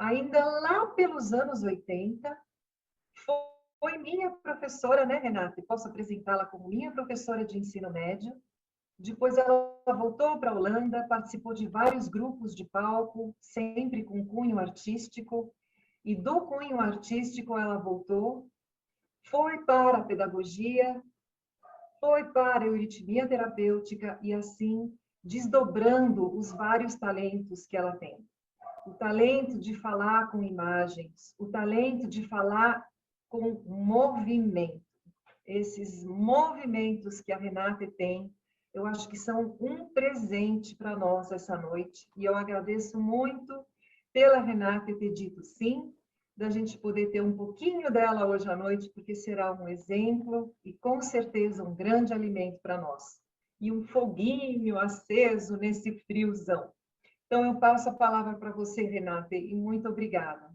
ainda lá pelos anos 80, foi minha professora, né, Renata? Posso apresentá-la como minha professora de ensino médio. Depois ela voltou para a Holanda, participou de vários grupos de palco, sempre com cunho artístico. E do cunho artístico ela voltou, foi para a pedagogia, foi para a euritmia terapêutica e assim desdobrando os vários talentos que ela tem. O talento de falar com imagens, o talento de falar com movimento. Esses movimentos que a Renata tem, eu acho que são um presente para nós essa noite. E eu agradeço muito pela Renata ter dito sim, da gente poder ter um pouquinho dela hoje à noite, porque será um exemplo e com certeza um grande alimento para nós. E um foguinho aceso nesse friozão. Então, eu passo a palavra para você, Renata, e muito obrigada.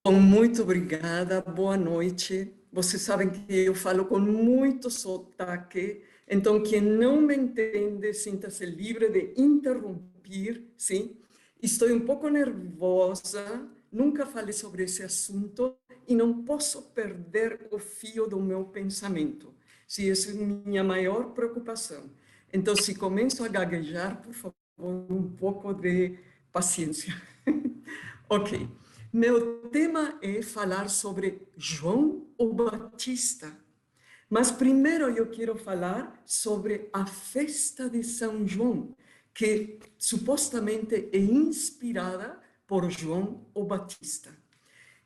Bom, muito obrigada, boa noite. Vocês sabem que eu falo com muito sotaque, então quem não me entende, sinta-se livre de interromper, sim? Estou um pouco nervosa, nunca falei sobre esse assunto e não posso perder o fio do meu pensamento. Sim, essa é minha maior preocupação. Então, se começo a gaguejar, por favor, um pouco de paciência. Ok. Meu tema é falar sobre João o Batista. Mas primeiro eu quero falar sobre a festa de São João, que supostamente é inspirada por João o Batista.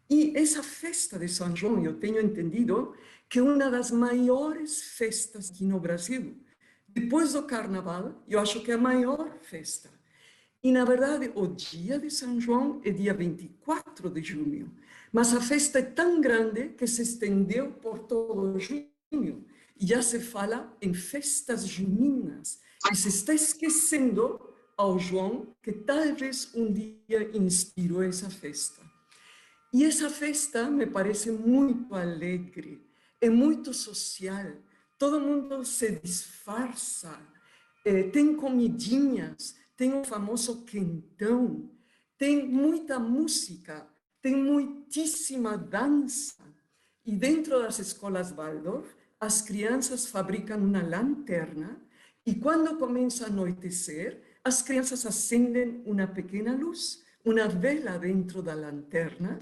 E essa festa de São João, eu tenho entendido que é uma das maiores festas aqui no Brasil. Depois do Carnaval, eu acho que é a maior festa. E, na verdade, o dia de São João é dia 24 de junho, mas a festa é tão grande que se estendeu por todo junho. E já se fala em festas juninas. E se está esquecendo ao João que talvez um dia inspirou essa festa. E essa festa me parece muito alegre, é muito social. Todo mundo se disfarça, tem comidinhas, tem o famoso quentão, tem muita música, tem muitíssima dança. E dentro das escolas Waldorf, as crianças fabricam uma lanterna e quando começa a anoitecer, as crianças acendem uma pequena luz, uma vela dentro da lanterna,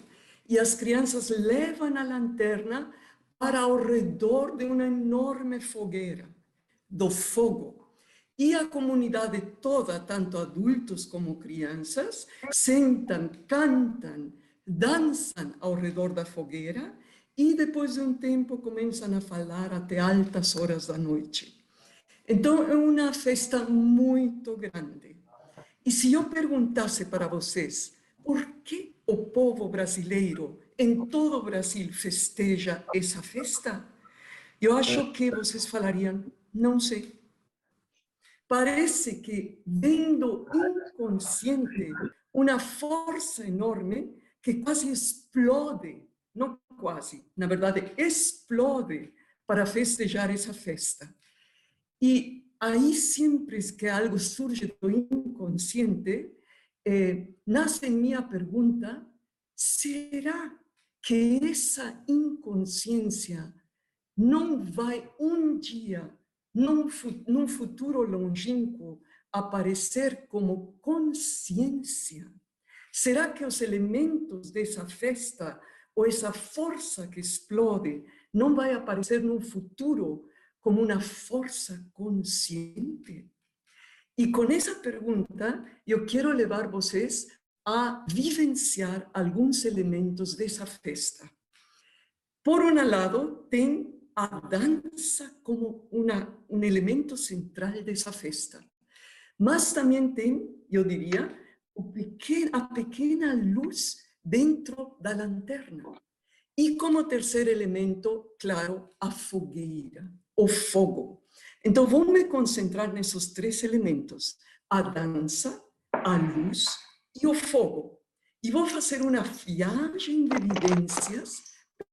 e as crianças levam a lanterna para ao redor de uma enorme fogueira, do fogo. E a comunidade toda, tanto adultos como crianças, sentam, cantam, dançam ao redor da fogueira e depois de um tempo começam a falar até altas horas da noite. Então é uma festa muito grande. E se eu perguntasse para vocês por que o povo brasileiro em todo o Brasil festeja essa festa, eu acho que vocês falariam, não sei. Parece que vem do inconsciente uma força enorme que quase explode, não quase, na verdade explode para festejar essa festa. E aí sempre que algo surge do inconsciente, nasce minha pergunta, será que essa inconsciência não vai um dia, num futuro longínquo, aparecer como consciência? Será que os elementos dessa festa, ou essa força que explode, não vai aparecer num futuro como uma força consciente? E com essa pergunta, eu quero levar vocês a vivenciar alguns elementos dessa festa. Por um lado, tem a dança como um elemento central dessa festa. Mas também tem, eu diria, a pequena luz dentro da lanterna. E como terceiro elemento, claro, a fogueira, o fogo. Então, vou me concentrar nesses três elementos: a dança, a luz e o fogo. E vou fazer uma viagem de vivências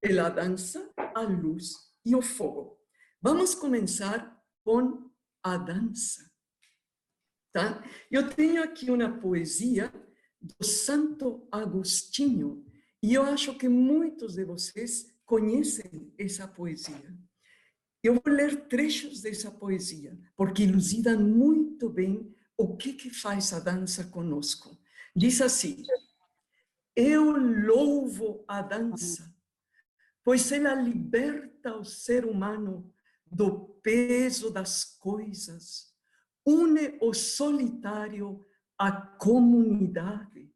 pela dança, a luz e o fogo. Vamos começar com a dança. Tá? Eu tenho aqui uma poesia do Santo Agostinho. E eu acho que muitos de vocês conhecem essa poesia. Eu vou ler trechos dessa poesia, porque elucidam muito bem o que faz a dança conosco. Diz assim: eu louvo a dança, pois ela liberta o ser humano do peso das coisas, une o solitário à comunidade.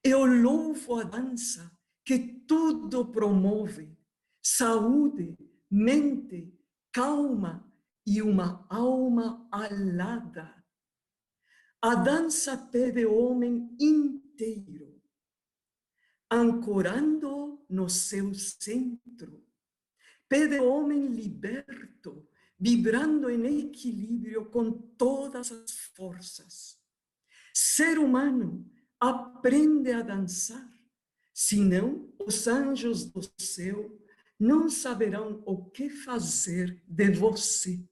Eu louvo a dança que tudo promove, saúde, mente, calma e uma alma alada. A dança pede o homem inteiro, ancorando no seu centro. Pede o homem liberto, vibrando em equilíbrio com todas as forças. Ser humano aprende a dançar, senão os anjos do céu não saberão o que fazer de você.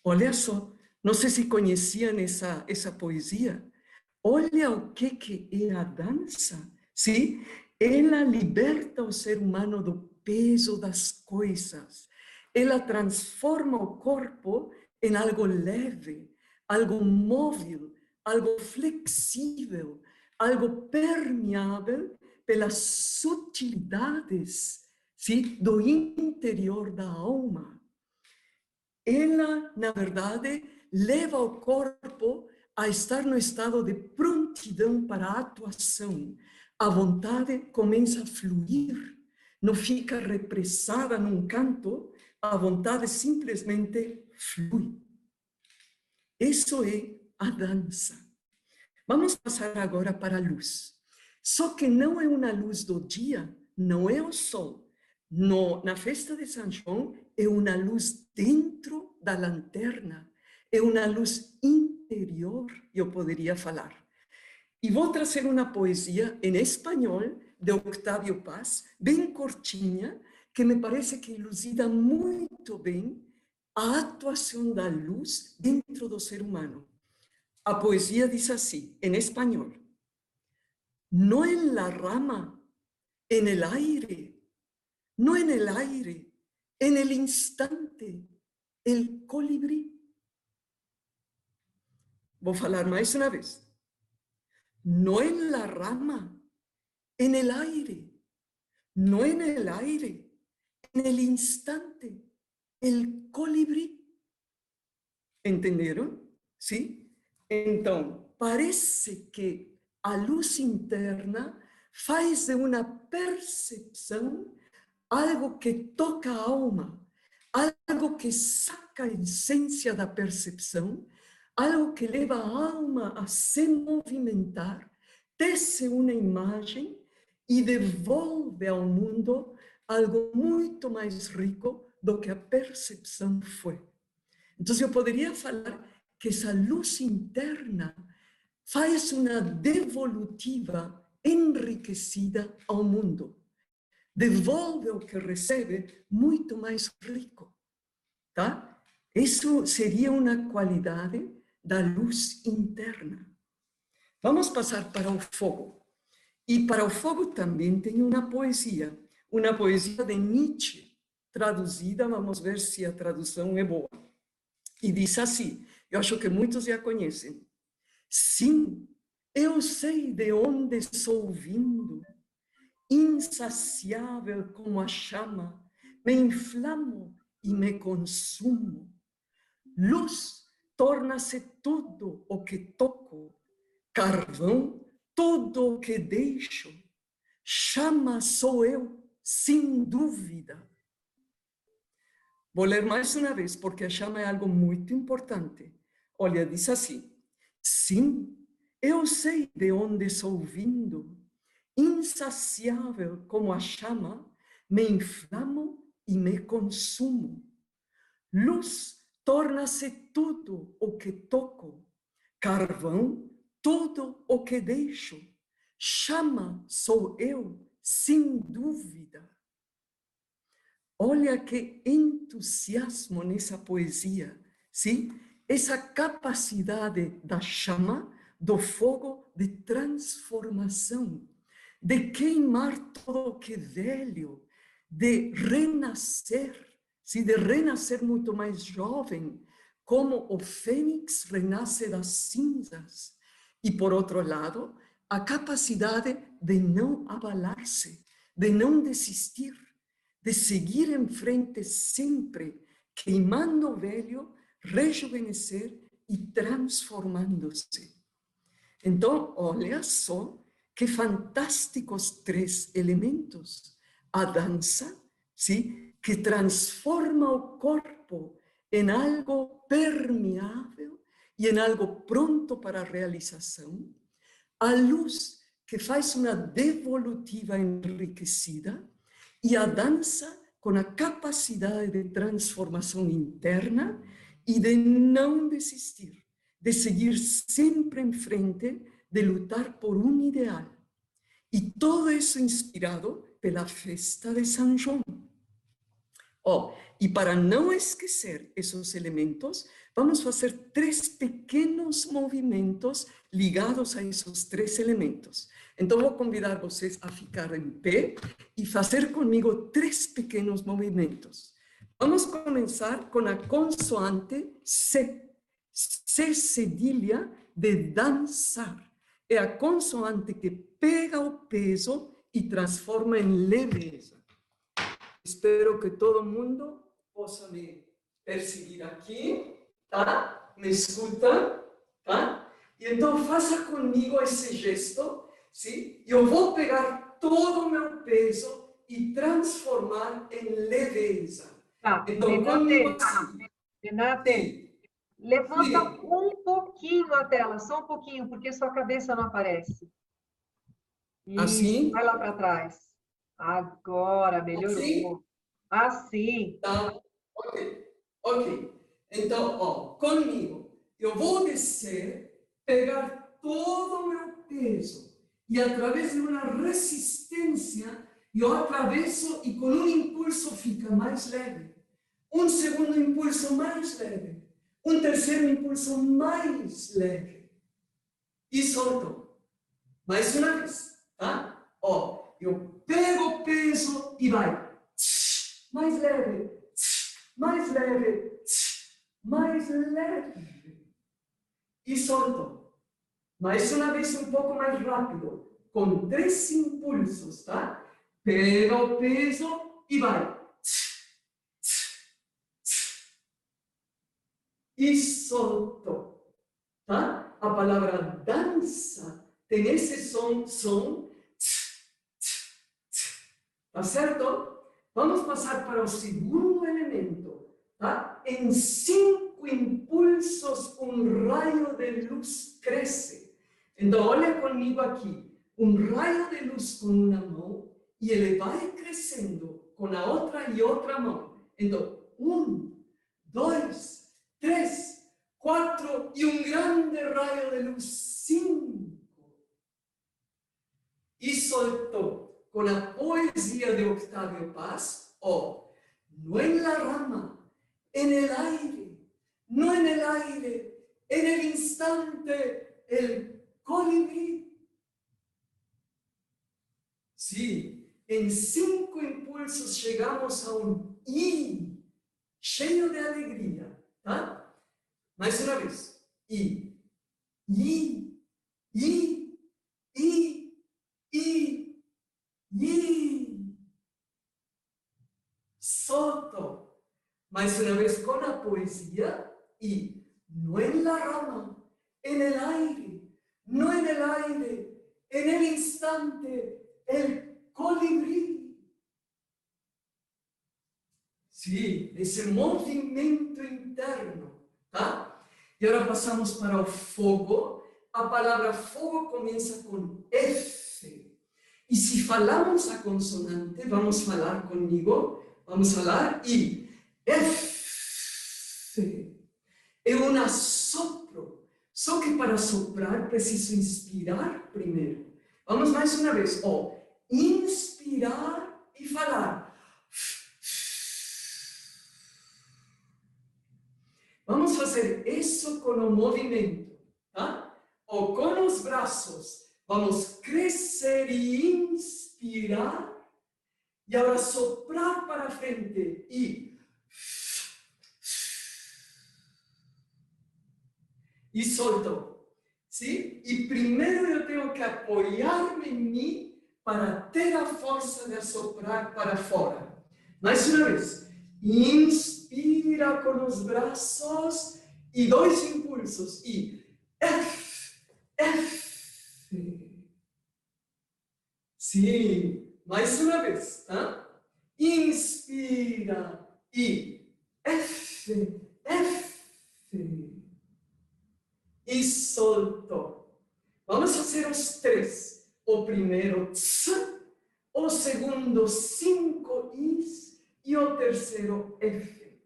Olha só, não sei se conheciam essa poesia. Olha o que é a dança. Sim? Ela liberta o ser humano do peso das coisas. Ela transforma o corpo em algo leve, algo móvel, algo flexível, algo permeável pelas sutilidades, sim, do interior da alma. Ela, na verdade, leva o corpo a estar no estado de prontidão para a atuação. A vontade começa a fluir, não fica repressada num canto, a vontade simplesmente flui. Isso é a dança. Vamos passar agora para a luz. Só que não é uma luz do dia, não é o sol. Na festa de São João, é uma luz dentro da lanterna, é uma luz interior, eu poderia falar. E vou trazer uma poesia em espanhol, de Octavio Paz, bem curtinha, que me parece que elucida muito bem a atuação da luz dentro do ser humano. A poesia diz assim, em espanhol: no en la rama, en el aire, no en el aire, en el instante, el colibrí. Voy a falar más una vez. No en la rama, en el aire, no en el aire, en el instante, el colibrí. ¿Entendieron? ¿Sí? Entonces, parece que a luz interna faz de uma percepção algo que toca a alma, algo que saca a essência da percepção, algo que leva a alma a se movimentar, tece uma imagem e devolve ao mundo algo muito mais rico do que a percepção foi. Então, eu poderia falar que essa luz interna faz uma devolutiva enriquecida ao mundo. Devolve o que recebe muito mais rico, tá? Isso seria uma qualidade da luz interna. Vamos passar para o fogo. E para o fogo também tem uma poesia de Nietzsche, traduzida, vamos ver se a tradução é boa. E diz assim, eu acho que muitos já conhecem: sim, eu sei de onde sou vindo, insaciável como a chama, me inflamo e me consumo. Luz torna-se tudo o que toco, carvão tudo o que deixo, chama sou eu, sem dúvida. Vou ler mais uma vez, porque a chama é algo muito importante. Olha, diz assim: sim, eu sei de onde sou vindo, insaciável como a chama, me inflamo e me consumo. Luz torna-se tudo o que toco, carvão tudo o que deixo, chama sou eu, sem dúvida. Olha que entusiasmo nessa poesia, sim? Essa capacidade da chama do fogo de transformação, de queimar tudo o que é velho, de renascer, sim, de renascer muito mais jovem, como o fênix renasce das cinzas. E, por outro lado, a capacidade de não abalar-se, de não desistir, de seguir em frente sempre, queimando o velho, rejuvenescer e transformando-se. Então, olha só que fantásticos três elementos. A dança, sim, que transforma o corpo em algo permeável e em algo pronto para a realização. A luz, que faz uma devolutiva enriquecida, e a dança com a capacidade de transformação interna e de não desistir, de seguir sempre em frente, de lutar por um ideal. E todo isso inspirado pela festa de São João. E para não esquecer esses elementos, vamos fazer 3 pequenos movimentos ligados a esses 3 elementos. Então, vou convidar vocês a ficar em pé e fazer comigo 3 pequenos movimentos. Vamos começar com a consoante C. C cedilha de dançar. É a consoante que pega o peso e transforma em leveza. Espero que todo mundo possa me perseguir aqui, tá? Me escuta, tá? E então faça comigo esse gesto, sim? Eu vou pegar todo o meu peso e transformar em leveza. Tá, Então, comigo assim. Renate, levanta Sim. um pouquinho a tela, só um pouquinho, porque sua cabeça não aparece. Isso, vai Assim? lá para trás. Agora, Assim? melhorou. Assim. Tá? Ok. Ok. Então, comigo. Eu vou descer, pegar todo o meu peso e, através de uma resistência, eu atravesso e com um impulso fica mais leve. Um segundo impulso mais leve. Um terceiro impulso mais leve. E solto. Mais uma vez, tá? Eu pego o peso e vai. Mais leve. Mais leve. Mais leve. E solto. Mais uma vez, um pouco mais rápido. Com 3 impulsos, tá? Pega o peso e vai. E solto. Tá? A palavra dança tem esse som. Tá certo? Vamos passar para o segundo elemento. Tá? Em 5 impulsos, um raio de luz cresce. Então, olha comigo aqui. Um raio de luz com uma mão e ele vai crescendo com a outra e outra mão. Então, 1, 2, 3, 4 e um grande raio de luz, 5. E soltou com a poesia de Octavio Paz, no en la rama, en el aire, no en el aire, en el instante, el colibrí. Sí, en 5 impulsos chegamos a um I, cheio de alegria, tá? Mais uma vez. I, I, I, I, I, I. Solto. Mais uma vez com a poesia. I, no en la rama, en el aire, no en el aire, en el instante, el colibrí. Sim, esse movimento interno, tá? E agora passamos para o fogo. A palavra fogo começa com F. E se falamos a consonante, vamos falar comigo, vamos falar I. F. É um assopro. Só que para soprar preciso inspirar primeiro. Vamos mais uma vez. Inspirar e falar. Vamos fazer isso com o movimento, tá? o com os braços, vamos crescer e inspirar. E agora soprar para frente e solto. Sim? E primeiro eu tenho que apoiar-me em mim para ter a força de soprar para fora. Mais uma vez. Inspira com os braços e 2 impulsos. E F, F. Sim. Mais uma vez, tá? Inspira e F, F. E solto. Vamos fazer os 3. O primeiro, ts, o segundo, 5 is e o terceiro, F.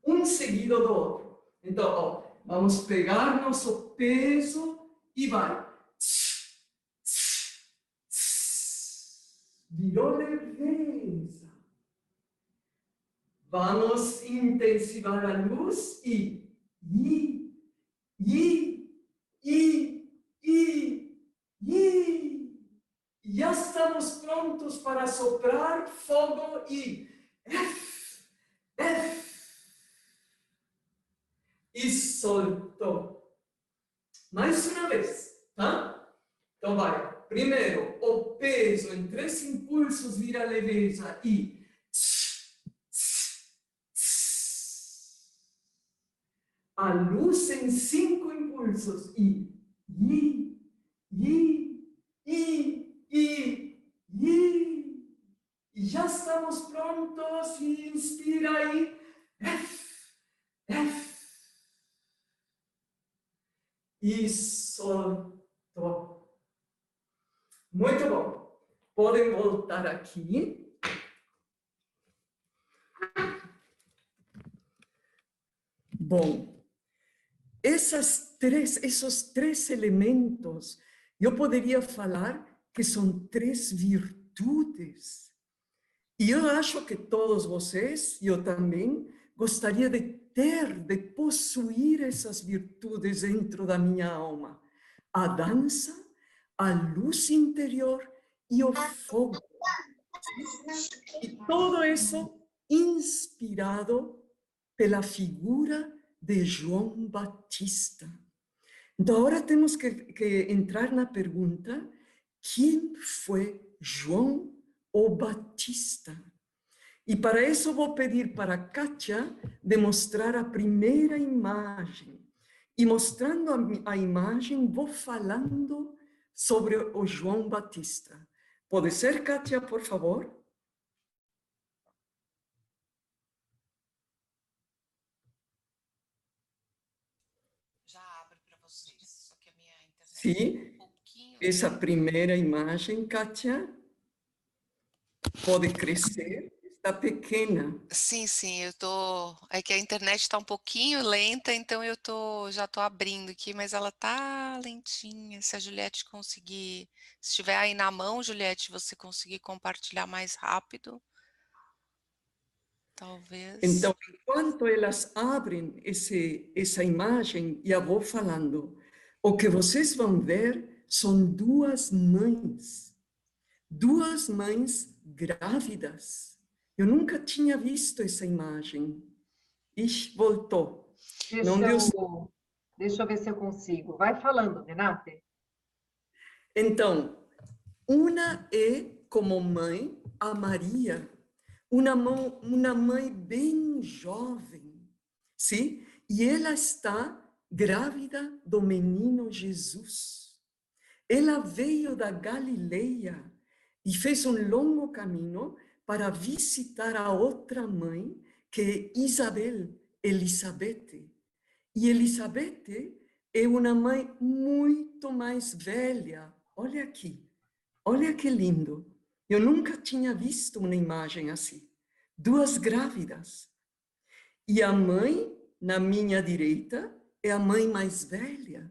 Um seguido do outro. Então, ó, vamos pegar nosso peso e vai. Virou leveza. Vamos intensivar a luz e já estamos prontos para soprar fogo e F, F. E soltou. Mais uma vez, tá? Então vai. Primeiro, o peso em 3 impulsos vira leveza e a luz em 5 impulsos e já estamos prontos e inspira aí F, F. E soltou. Muito bom. Podem voltar aqui. Bom, esses 3 elementos, eu poderia falar que são 3 virtudes. E eu acho que todos vocês, eu também, gostaria de possuir essas virtudes dentro da minha alma. A dança, a luz interior e o fogo. E tudo isso inspirado pela figura de João Batista. Então, agora temos que entrar na pergunta: quem foi João o Batista? E para isso vou pedir para a Kátia demonstrar a primeira imagem. E mostrando a imagem, vou falando sobre o João Batista. Pode ser, Kátia, por favor? Já abro para vocês, só que a minha internet Sim, um pouquinho... essa primeira imagem, Kátia, pode crescer, está pequena. Sim, eu tô... É que a internet está um pouquinho lenta, então já tô abrindo aqui, mas ela tá lentinha. Se a Juliette conseguir... Se estiver aí na mão, Juliette, você conseguir compartilhar mais rápido, talvez... Então, enquanto elas abrem essa imagem, já vou falando. O que vocês vão ver são 2 mães. 2 mães grávidas. Eu nunca tinha visto essa imagem. Ixi, voltou. Deixa eu ver se eu consigo. Vai falando, Renate. Então, uma é como mãe a Maria, uma mãe bem jovem, sim? E ela está grávida do menino Jesus. Ela veio da Galileia e fez um longo caminho para visitar a outra mãe, que é Elizabeth. E Elizabeth é uma mãe muito mais velha. Olha aqui, olha que lindo. Eu nunca tinha visto uma imagem assim. 2 grávidas. E a mãe, na minha direita, é a mãe mais velha.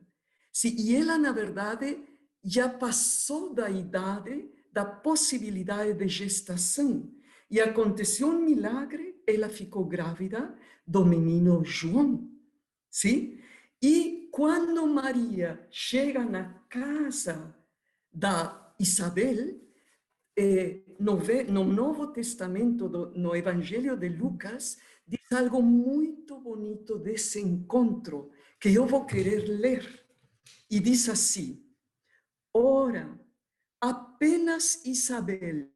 E ela, na verdade, já passou da idade da possibilidade de gestação. E aconteceu um milagre, ela ficou grávida do menino João. Sim? E quando Maria chega na casa da Isabel, no Novo Testamento, no Evangelho de Lucas, diz algo muito bonito desse encontro, que eu vou querer ler. E diz assim: ora, apenas Isabel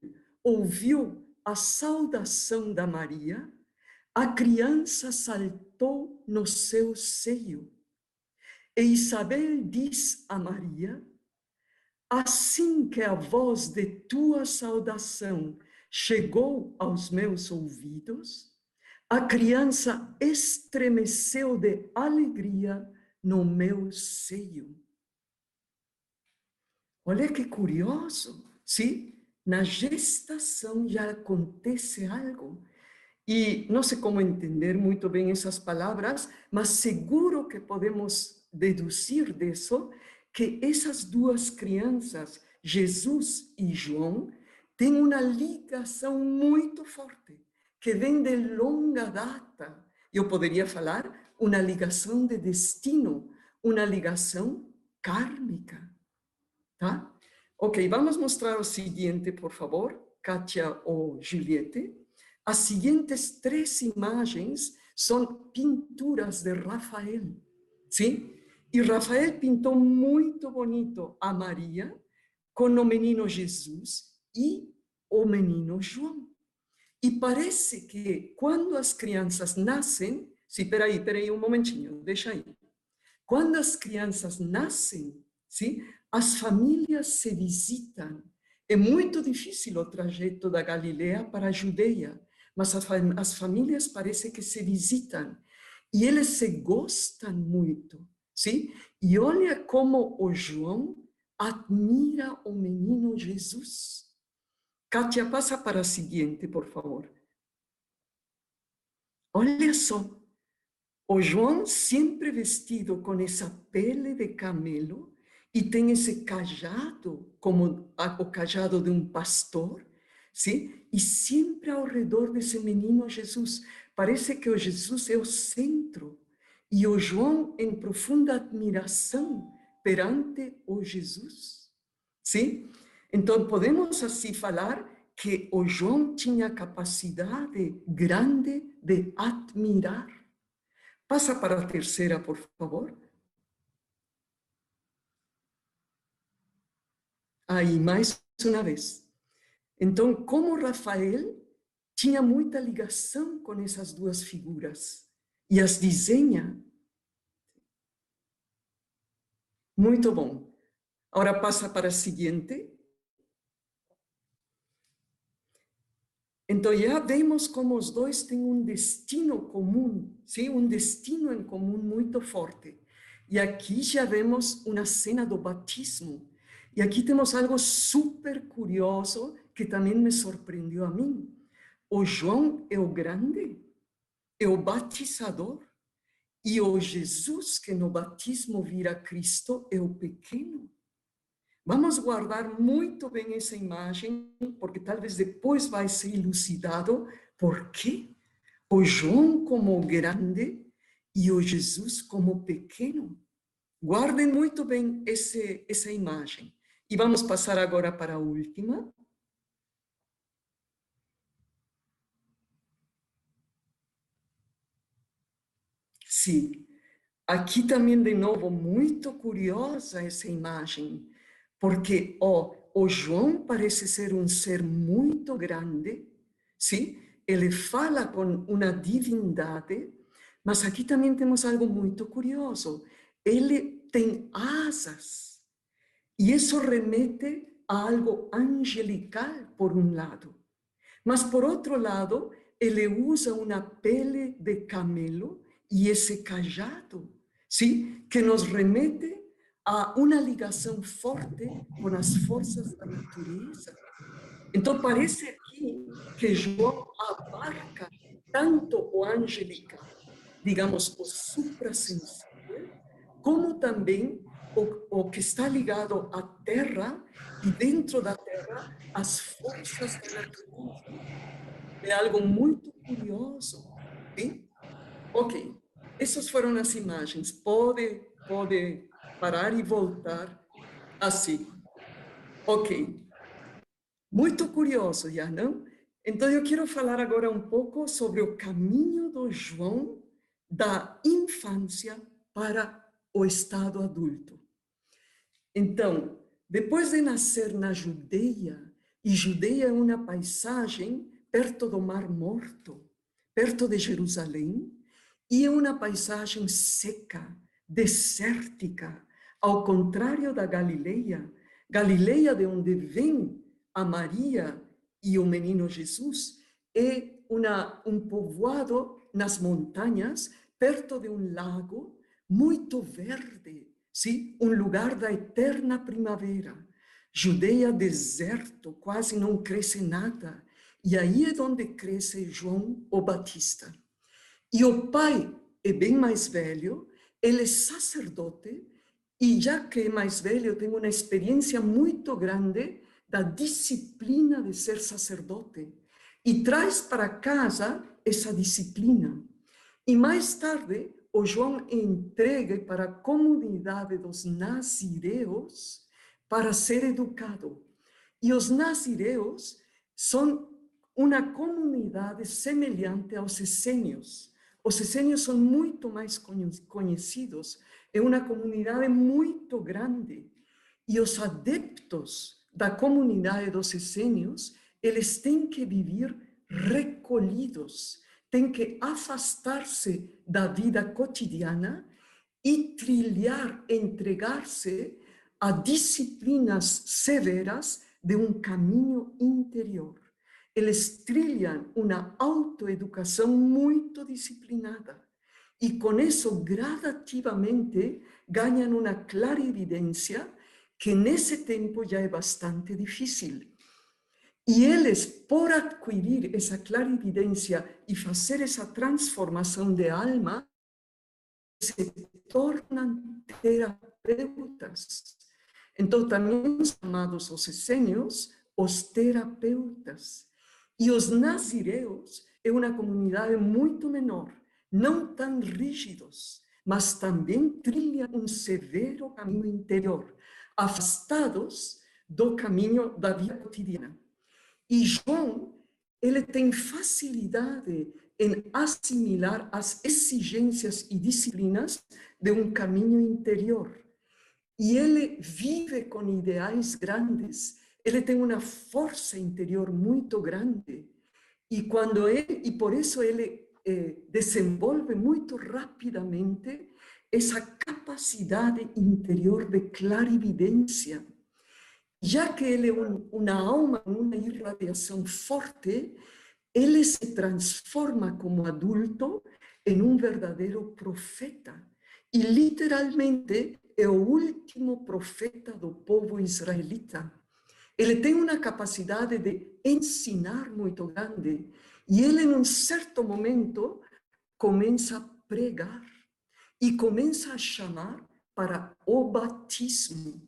ouviu a saudação da Maria, a criança saltou no seu seio. E Isabel diz a Maria: assim que a voz de tua saudação chegou aos meus ouvidos, a criança estremeceu de alegria no meu seio. Olha que curioso, sim? Na gestação já acontece algo. E não sei como entender muito bem essas palavras, mas seguro que podemos deduzir disso que essas duas crianças, Jesus e João, têm uma ligação muito forte, que vem de longa data. Eu poderia falar uma ligação de destino, uma ligação kármica. Tá? Ok, vamos mostrar o seguinte, por favor, Kátia ou Juliette. As seguintes 3 imagens são pinturas de Rafael, sim? E Rafael pintou muito bonito a Maria com o menino Jesus e o menino João. E parece que quando as crianças nascem, sim, peraí um momentinho, deixa aí. Quando as crianças nascem, sim, as famílias se visitam. É muito difícil o trajeto da Galileia para a Judeia, mas as famílias parece que se visitam e eles se gostam muito, sim? E olha como o João admira o menino Jesus. Kátia, passa para a seguinte, por favor. Olha só, o João sempre vestido com essa pele de camelo e tem esse cajado, como o cajado de um pastor, sim? E sempre ao redor desse menino Jesus. Parece que o Jesus é o centro. E o João em profunda admiração perante o Jesus. Sim? Então, podemos assim falar que o João tinha capacidade grande de admirar. Passa para a terceira, por favor. Aí, mais uma vez. Então, como Rafael tinha muita ligação com essas duas figuras e as desenha. Muito bom. Agora passa para a seguinte. Então, já vemos como os dois têm um destino comum, sim? Um destino em comum muito forte. E aqui já vemos uma cena do batismo. E aqui temos algo super curioso que também me surpreendeu a mim. O João é o grande, é o batizador, e o Jesus que no batismo vira Cristo é o pequeno. Vamos guardar muito bem essa imagem, porque talvez depois vai ser elucidado por quê o João como grande e o Jesus como pequeno. Guardem muito bem essa imagem. E vamos passar agora para a última. Sim, aqui também de novo muito curiosa essa imagem, porque o João parece ser um ser muito grande, sim? Ele fala com uma divindade, mas aqui também temos algo muito curioso. Ele tem asas, e isso remete a algo angelical, por um lado. Mas, por outro lado, ele usa uma pele de camelo e esse cajado, sim, que nos remete a uma ligação forte com as forças da natureza. Então, parece aqui que João abarca tanto o angelical, digamos, o suprassensível, como também o que está ligado à terra e dentro da terra as forças da natureza. É algo muito curioso, sim? Ok, essas foram as imagens. Pode pode parar e voltar assim. Ok. Muito curioso, já, não? Então, eu quero falar agora um pouco sobre o caminho do João da infância para o estado adulto. Então, depois de nascer na Judeia, e Judeia é uma paisagem perto do Mar Morto, perto de Jerusalém, e é uma paisagem seca, desértica, ao contrário da Galileia. Galileia, de onde vem a Maria e o menino Jesus, é um povoado nas montanhas, perto de um lago muito verde, sim? Um lugar da eterna primavera. Judeia, deserto, quase não cresce nada. E aí é onde cresce João o Batista. E o pai é bem mais velho, ele é sacerdote, e já que é mais velho, tem uma experiência muito grande da disciplina de ser sacerdote. E traz para casa essa disciplina. E mais tarde, o João é entregue para a comunidade dos nazireus para ser educado. E os nazireus são uma comunidade semelhante aos essênios. Os essênios são muito mais conhecidos, é uma comunidade muito grande. E os adeptos da comunidade dos essênios, eles têm que viver recolhidos, têm que afastar-se da vida cotidiana e trilhar, entregar-se a disciplinas severas de um caminho interior. Eles trilham uma autoeducação muito disciplinada e com isso gradativamente ganham uma clarividência que nesse tempo já é bastante difícil. E eles, por adquirir essa clarividência e fazer essa transformação de alma, se tornam terapeutas. Então, também chamados os essênios, os terapeutas. E os nazireus é uma comunidade muito menor, não tão rígidos, mas também trilham um severo caminho interior, afastados do caminho da vida cotidiana. E João, ele tem facilidade em assimilar as exigências e disciplinas de um caminho interior. E ele vive com ideais grandes, ele tem uma força interior muito grande. E por isso ele desenvolve muito rapidamente essa capacidade interior de clarividência. Já que ele é uma alma, uma irradiação forte, ele se transforma como adulto em um verdadeiro profeta. E literalmente é o último profeta do povo israelita. Ele tem uma capacidade de ensinar muito grande. E ele, em um certo momento, começa a pregar e começa a chamar para o batismo.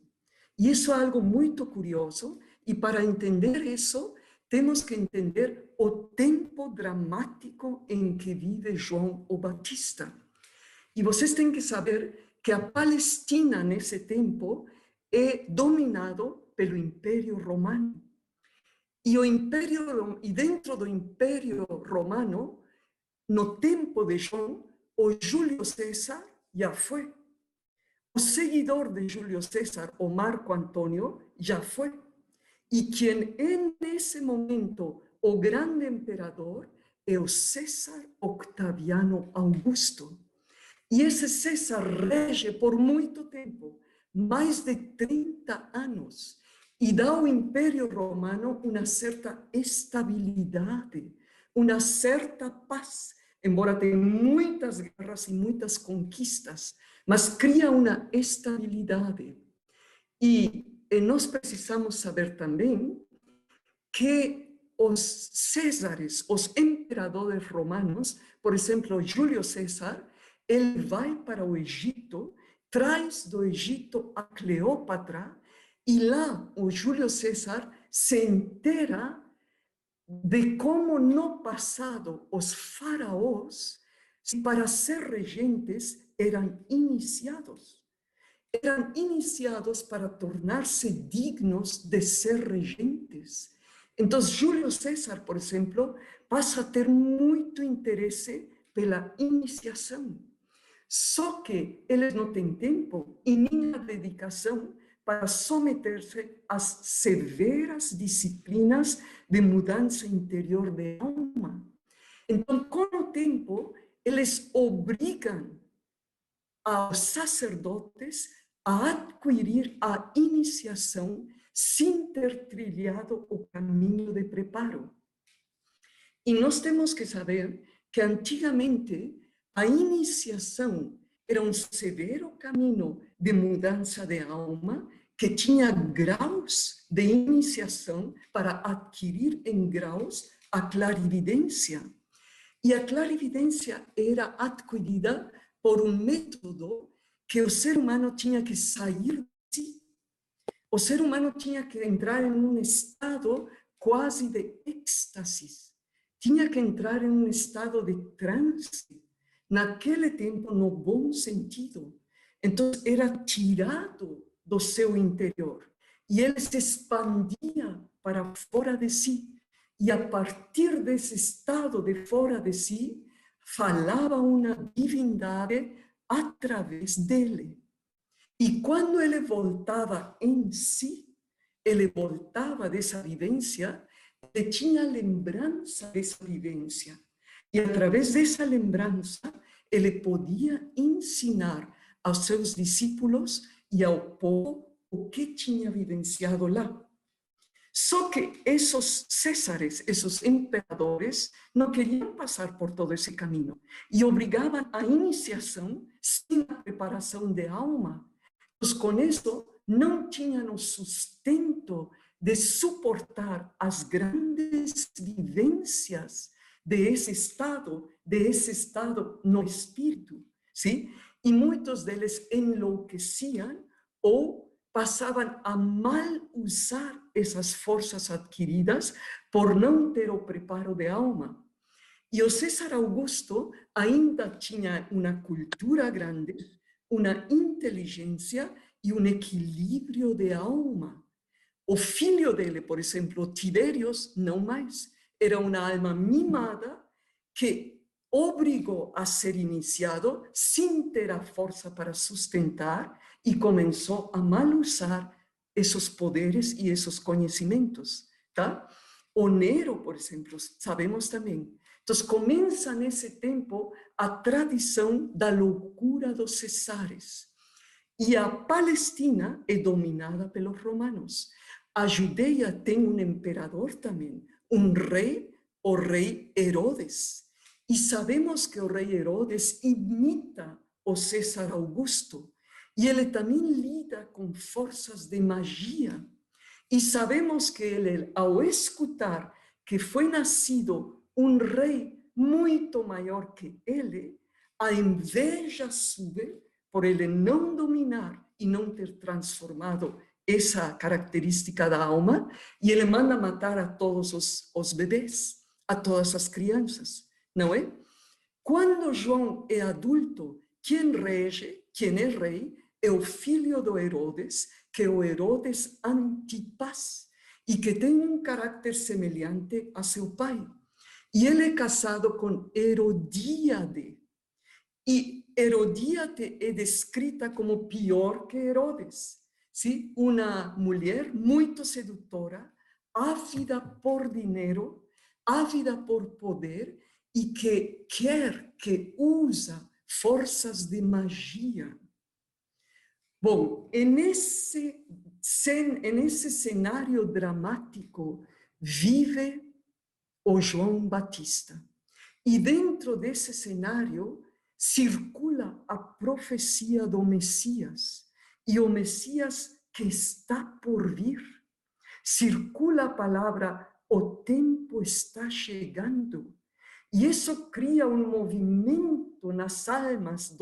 E isso é algo muito curioso, e para entender isso, temos que entender o tempo dramático em que vive João o Batista. E vocês têm que saber que a Palestina, nesse tempo, é dominado pelo Império Romano. E dentro do Império Romano, no tempo de João, o Júlio César já foi. O seguidor de Júlio César, o Marco Antônio, já foi. E quem é, nesse momento, o grande imperador é o César Octaviano Augusto. E esse César rege por muito tempo, mais de 30 anos, e dá ao Império Romano uma certa estabilidade, uma certa paz, embora tenha muitas guerras e muitas conquistas, mas cria uma estabilidade. E nós precisamos saber também que os Césares, os imperadores romanos, por exemplo, Júlio César, ele vai para o Egito, traz do Egito a Cleópatra, e lá o Júlio César se entera de como no passado os faraós, para ser regentes, eram iniciados. eram iniciados para tornar-se dignos de ser regentes. Então, Júlio César, por exemplo, passa a ter muito interesse pela iniciação. Só que eles não têm tempo e nem a dedicação para submeter-se às severas disciplinas de mudança interior de alma. Então, com o tempo, eles obrigam aos sacerdotes a adquirir a iniciação sem ter trilhado o caminho de preparo. E nós temos que saber que antigamente a iniciação era um severo caminho de mudança de alma que tinha graus de iniciação para adquirir em graus a clarividência. E a clarividência era adquirida por um método que o ser humano tinha que sair de si. O ser humano tinha que entrar em um estado quase de êxtase. Tinha que entrar em um estado de transe. Naquele tempo, no bom sentido. Então, era tirado do seu interior. E ele se expandia para fora de si. E a partir desse estado de fora de si, falava uma divindade através dele. E quando ele voltava em si, ele voltava dessa vivência, ele tinha lembrança dessa vivência. E através dessa lembrança, ele podia ensinar aos seus discípulos e ao povo o que tinha vivenciado lá. Só que esses césares, esses imperadores, não queriam passar por todo esse caminho e obrigavam a iniciação sem a preparação de alma. Pois com isso não tinham o sustento de suportar as grandes vivências desse estado no espírito, sim? E muitos deles enlouqueciam ou passavam a mal usar essas forças adquiridas por não ter o preparo de alma. E o César Augusto ainda tinha uma cultura grande, uma inteligência e um equilíbrio de alma. O filho dele, por exemplo, Tibérios, não mais, era uma alma mimada que obrigou a ser iniciado sem ter a força para sustentar e começou a mal usar esses poderes e esses conhecimentos, tá? O Nero, por exemplo, sabemos também. Então, começa nesse tempo a tradição da loucura dos cesares. E a Palestina é dominada pelos romanos. A Judeia tem um imperador também, um rei, o rei Herodes. E sabemos que o rei Herodes imita o César Augusto. E ele também lida com forças de magia. E sabemos que ele, ao escutar que foi nascido um rei muito maior que ele, a inveja sube por ele não dominar e não ter transformado essa característica da alma, e ele manda matar a todos os bebês, a todas as crianças, não é? Quando João é adulto, quem é rei, é o filho do Herodes, que é o Herodes Antipas, e que tem um caráter semelhante a seu pai. E ele é casado com Herodíade. E Herodíade é descrita como pior que Herodes. Sim? Uma mulher muito sedutora, ávida por dinheiro, ávida por poder, e que usa forças de magia. Bom, nesse cenário dramático vive o João Batista. E dentro desse cenário circula a profecia do Messias. E o Messias que está por vir. Circula a palavra, o tempo está chegando. E isso cria um movimento nas almas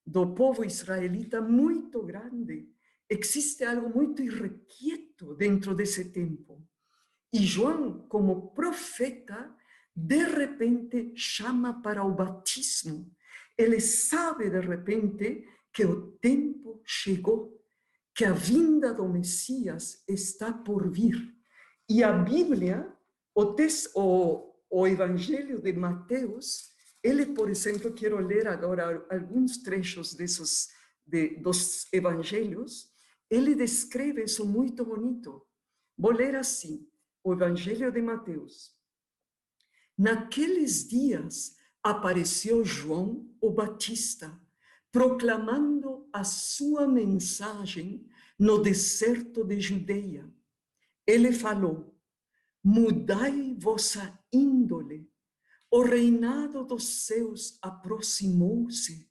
do povo israelita muito grande. Existe algo muito irrequieto dentro desse tempo. E João, como profeta, de repente chama para o batismo. Ele sabe, de repente, que o tempo chegou, que a vinda do Messias está por vir. E a Bíblia, o Evangelho de Mateus, ele, por exemplo, quero ler agora alguns trechos dos Evangelhos, ele descreve isso muito bonito. Vou ler assim, o Evangelho de Mateus. Naqueles dias apareceu João o Batista, proclamando a sua mensagem no deserto de Judeia. Ele falou: mudai vossa índole, o reinado dos céus aproximou-se.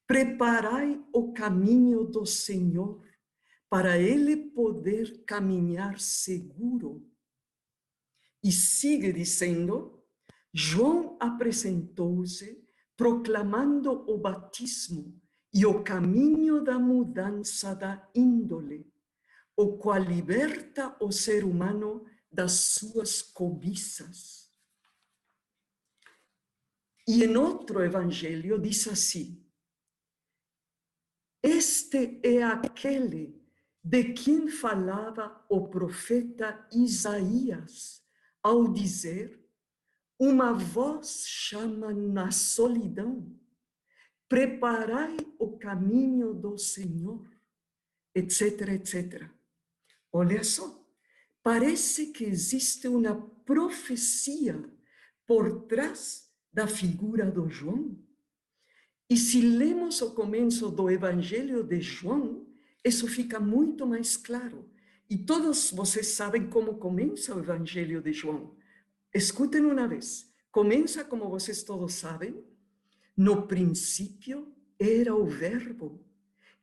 Preparai o caminho do Senhor, para ele poder caminhar seguro. E sigue dizendo: João apresentou-se proclamando o batismo e o caminho da mudança da índole, o qual liberta o ser humano das suas cobiças. E em outro evangelho diz assim: este é aquele de quem falava o profeta Isaías, ao dizer: uma voz chama na solidão, preparai o caminho do Senhor, etc, etc. Olha só, parece que existe uma profecia por trás da figura do João. E se lemos o começo do Evangelho de João, isso fica muito mais claro. E todos vocês sabem como começa o Evangelho de João. Escutem uma vez. Começa, como vocês todos sabem, no princípio era o Verbo,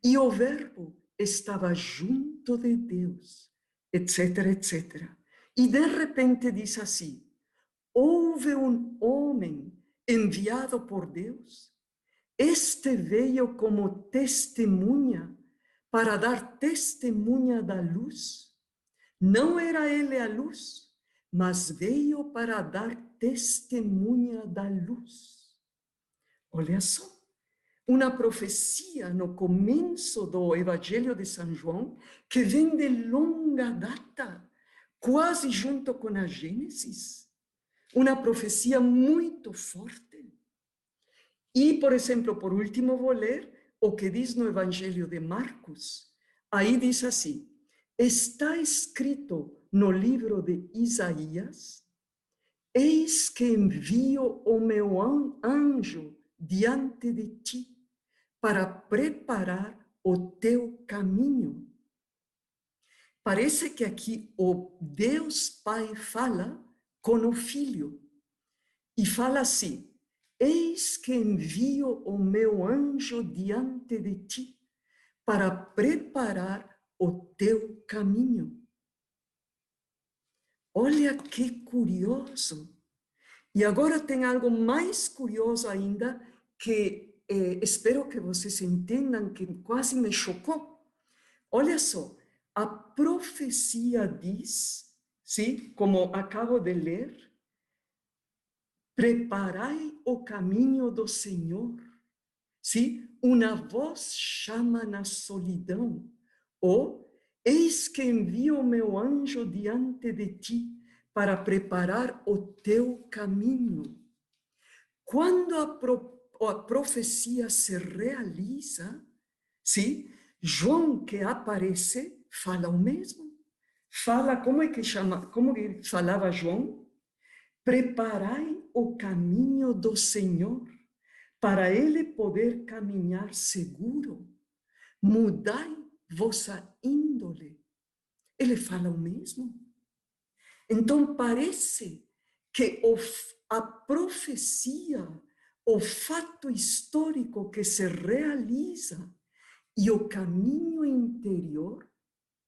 e o Verbo estava junto de Deus, etc, etc. E de repente diz assim: houve um homem enviado por Deus. Este veio como testemunha, para dar testemunha da luz. Não era ele a luz, mas veio para dar testemunha da luz. Olha só, uma profecia no começo do Evangelho de São João, que vem de longa data, quase junto com a Gênesis. Uma profecia muito forte. E, por exemplo, por último, vou ler o que diz no Evangelho de Marcos. Aí diz assim: está escrito no livro de Isaías: eis que envio o meu anjo diante de ti, para preparar o teu caminho. Parece que aqui o Deus Pai fala com o Filho. E fala assim: eis que envio o meu anjo diante de ti, para preparar o teu caminho. Olha que curioso. E agora tem algo mais curioso ainda, que espero que vocês entendam, que quase me chocou. Olha só, a profecia diz, sim, como acabo de ler: preparai o caminho do Senhor. Sim, uma voz chama na solidão. Ou, eis que envio o meu anjo diante de ti, para preparar o teu caminho. Quando a profecia se realiza, sim, João que aparece fala o mesmo. Fala, como que falava João? Preparai o caminho do Senhor, para ele poder caminhar seguro. Mudai vossa índole. Ele fala o mesmo. Então parece que a profecia, o fato histórico que se realiza e o caminho interior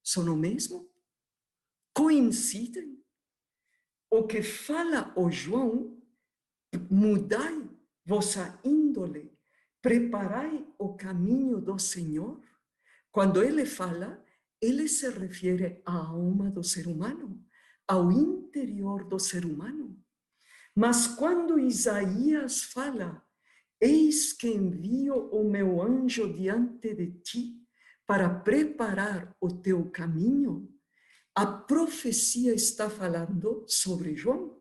são o mesmo? Coincidem? O que fala o João: mudai vossa índole, preparai o caminho do Senhor. Quando ele fala, ele se refere à alma do ser humano, ao interior do ser humano. Mas quando Isaías fala: eis que envio o meu anjo diante de ti para preparar o teu caminho. A profecia está falando sobre João,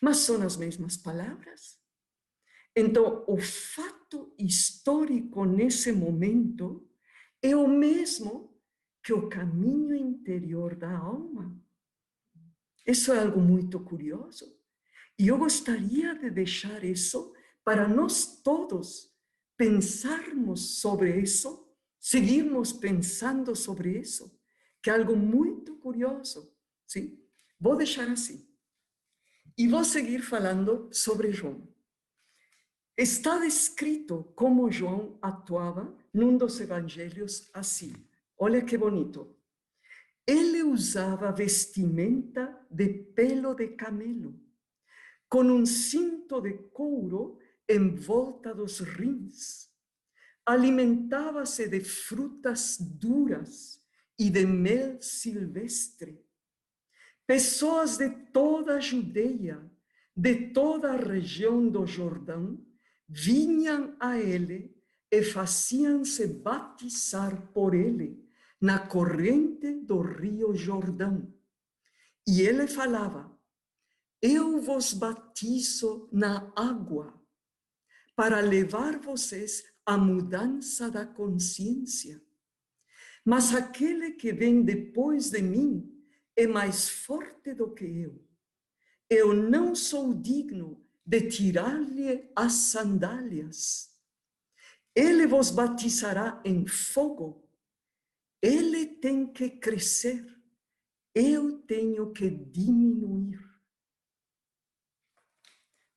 mas são as mesmas palavras. Então, o fato histórico nesse momento é o mesmo que o caminho interior da alma. Isso é algo muito curioso. E eu gostaria de deixar isso para nós todos pensarmos sobre isso, seguirmos pensando sobre isso, que é algo muito curioso. Sim? Vou deixar assim. E vou seguir falando sobre João. Está descrito como João atuava num dos evangelhos assim. Olha que bonito. Ele usava vestimenta de pelo de camelo, com um cinto de couro em volta dos rins. Alimentava-se de frutas duras e de mel silvestre. Pessoas de toda a Judeia, de toda a região do Jordão, vinham a ele e faziam-se batizar por ele na corrente do rio Jordão. E ele falava: eu vos batizo na água para levar vocês à mudança da consciência. Mas aquele que vem depois de mim é mais forte do que eu. Eu não sou digno de tirar-lhe as sandálias. Ele vos batizará em fogo. Ele tem que crescer. Eu tenho que diminuir.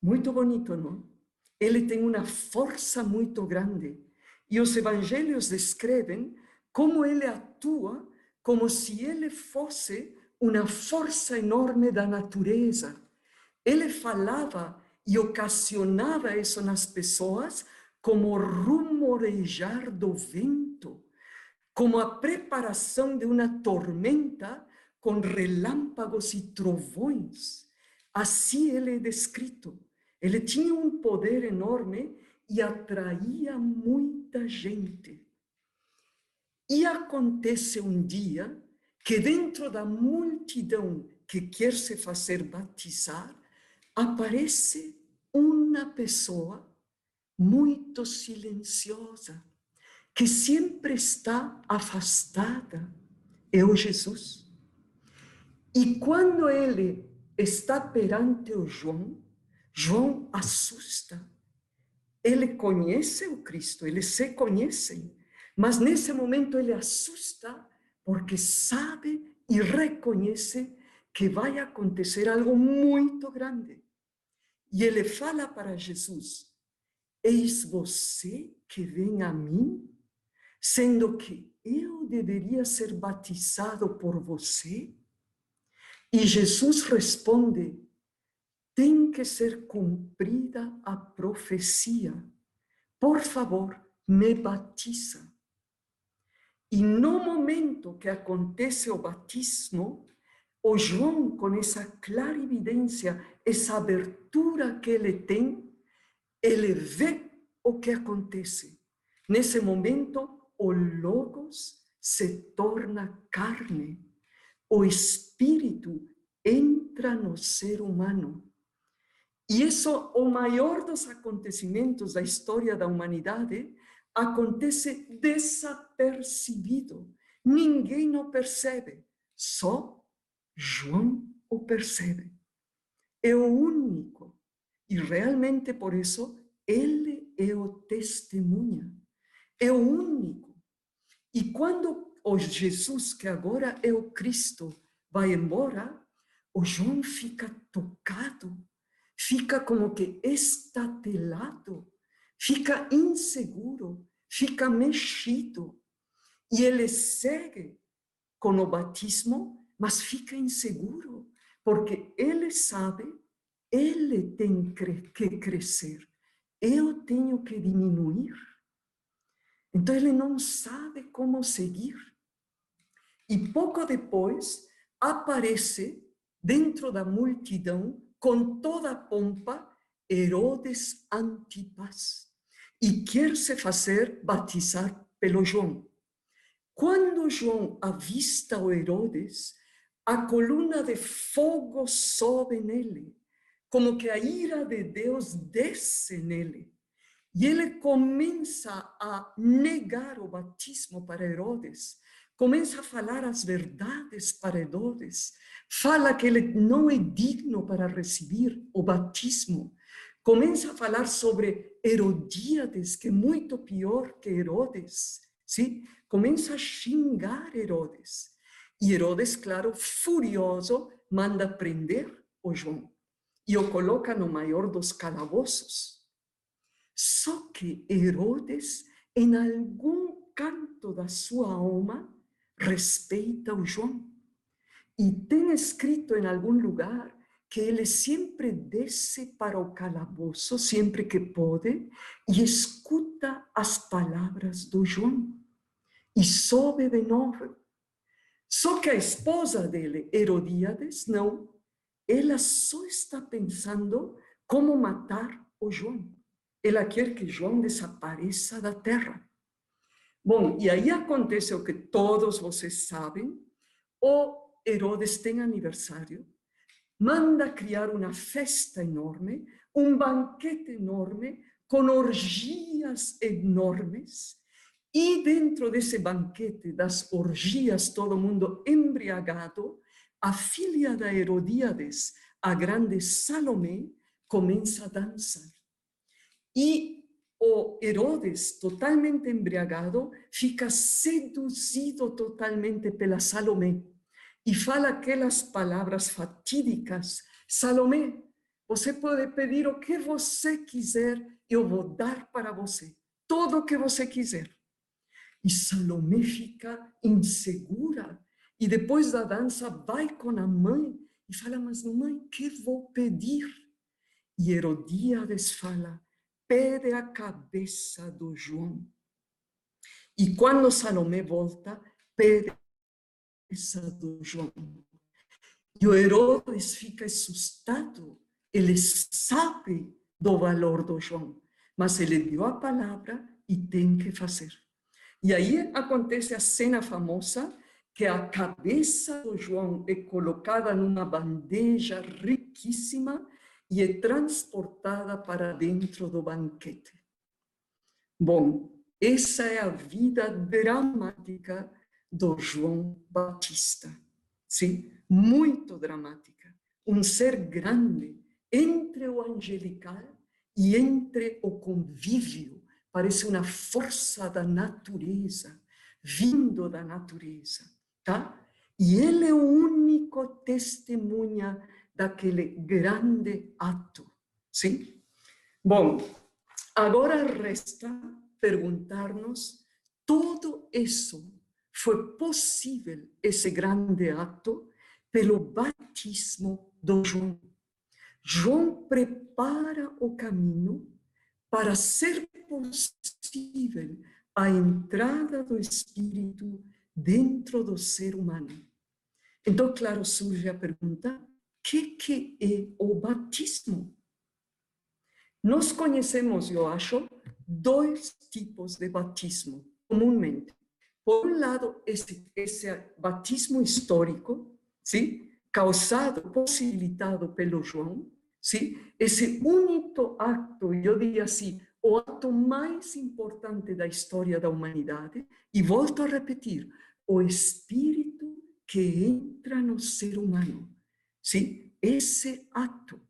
Muito bonito, não? Ele tem uma força muito grande. E os evangelhos descrevem como ele atua como se ele fosse uma força enorme da natureza. Ele falava e ocasionava isso nas pessoas como o rumorejar do vento, como a preparação de uma tormenta com relâmpagos e trovões. Assim ele é descrito. Ele tinha um poder enorme e atraía muita gente. E acontece um dia que dentro da multidão que quer se fazer batizar, aparece uma pessoa muito silenciosa, que sempre está afastada. É o Jesus. E quando ele está perante o João, João assusta. Ele conhece o Cristo, eles se conhecem, mas nesse momento ele assusta porque sabe e reconhece que vai acontecer algo muito grande. E ele fala para Jesus: eis você que vem a mim, sendo que eu deveria ser batizado por você? E Jesus responde: tem que ser cumprida a profecia. Por favor, me batiza. E no momento que acontece o batismo, o João, com essa clarividência, essa abertura que ele tem, ele vê o que acontece. Nesse momento, o Logos se torna carne. O Espírito entra no ser humano. E isso, o maior dos acontecimentos da história da humanidade, acontece desapercebido. Ninguém o percebe, só João o percebe. É o único. E realmente por isso, ele é o testemunha. É o único. E quando o Jesus, que agora é o Cristo, vai embora, o João fica tocado, fica como que estatelado, fica inseguro, fica mexido. E ele segue com o batismo, mas fica inseguro, porque ele sabe, ele tem que crescer, eu tenho que diminuir. Então ele não sabe como seguir. E pouco depois aparece dentro da multidão, com toda a pompa, Herodes Antipas. e quer se fazer batizar pelo João. Quando João avista o Herodes, a coluna de fogo sobe nele, como que a ira de Deus desce nele. E ele começa a negar o batismo para Herodes, começa a falar as verdades para Herodes, fala que ele não é digno para receber o batismo, começa a falar sobre Herodíades, que é muito pior que Herodes, sim? Começa a xingar Herodes. E Herodes, claro, furioso, manda prender o João e o coloca no maior dos calabouços. Só que Herodes, em algum canto da sua alma, respeita o João. E tem escrito em algum lugar que ele sempre desce para o calabouço, sempre que pode, e escuta as palavras do João. E sobe de novo. Só que a esposa dele, Herodíades, não. Ela só está pensando como matar o João. Ela quer que João desapareça da terra. Bom, e aí acontece o que todos vocês sabem. O Herodes tem aniversário, manda criar uma festa enorme, um banquete enorme, com orgias enormes, e dentro desse banquete, das orgias, todo mundo embriagado, a filha da Herodíades, a grande Salomé, começa a dançar. E o Herodes, totalmente embriagado, fica seduzido totalmente pela Salomé e fala aquelas palavras fatídicas: Salomé, você pode pedir o que você quiser, eu vou dar para você, tudo o que você quiser. E Salomé fica insegura e depois da dança vai com a mãe e fala: mas mãe, que vou pedir? E Herodíades fala: pede a cabeça do João. E quando Salomé volta, pede a cabeça do João. E o Herodes fica assustado. Ele sabe do valor do João, mas ele deu a palavra e tem que fazer. E aí acontece a cena famosa, que a cabeça do João é colocada numa bandeja riquíssima e é transportada para dentro do banquete. Bom, essa é a vida dramática do João Batista. Sim, muito dramática. Um ser grande entre o angelical e entre o convívio. Parece uma força da natureza, vindo da natureza, tá? E ele é o único testemunha daquele grande ato, sim? Bom, agora resta perguntar-nos: tudo isso foi possível, esse grande ato, pelo batismo do João. João prepara o caminho para ser possível a entrada do Espírito dentro do ser humano. Então, claro, surge a pergunta: o que é o batismo? Nós conhecemos, eu acho, dois tipos de batismo, comumente. Por um lado, esse batismo histórico, sim, causado, possibilitado pelo João, sim, esse único acto, eu diria assim, o ato mais importante da história da humanidade, e volto a repetir, o Espírito que entra no ser humano, sim, esse ato.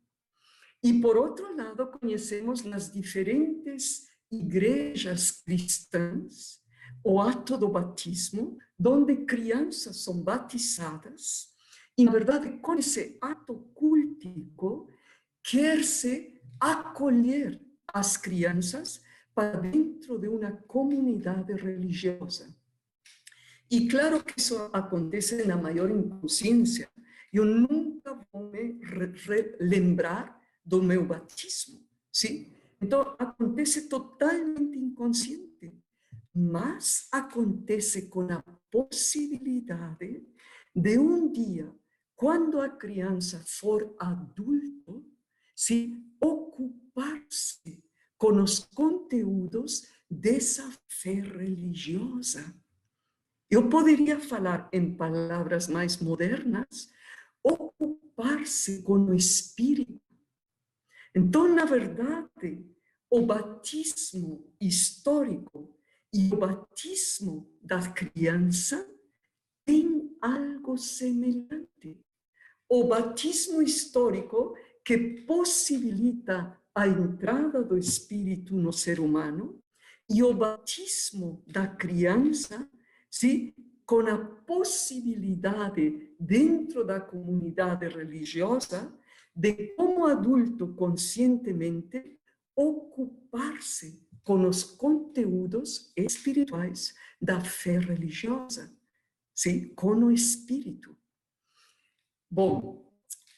E, por outro lado, conhecemos nas diferentes igrejas cristãs o ato do batismo, onde crianças são batizadas, e, na verdade, com esse ato cultico, quer-se acolher as crianças para dentro de uma comunidade religiosa. E claro que isso acontece na maior inconsciência. Eu nunca vou me lembrar do meu batismo, sim? Então, acontece totalmente inconsciente, mas acontece com a possibilidade de um dia, quando a criança for adulto, se ocupar-se com os conteúdos dessa fé religiosa. Eu poderia falar em palavras mais modernas, ocupar-se com o Espírito. Então, na verdade, o batismo histórico e o batismo da criança têm algo semelhante. O batismo histórico que possibilita a entrada do Espírito no ser humano e o batismo da criança, sim, com a possibilidade dentro da comunidade religiosa de, como adulto conscientemente, ocupar-se com os conteúdos espirituais da fé religiosa, sim, com o Espírito. Bom,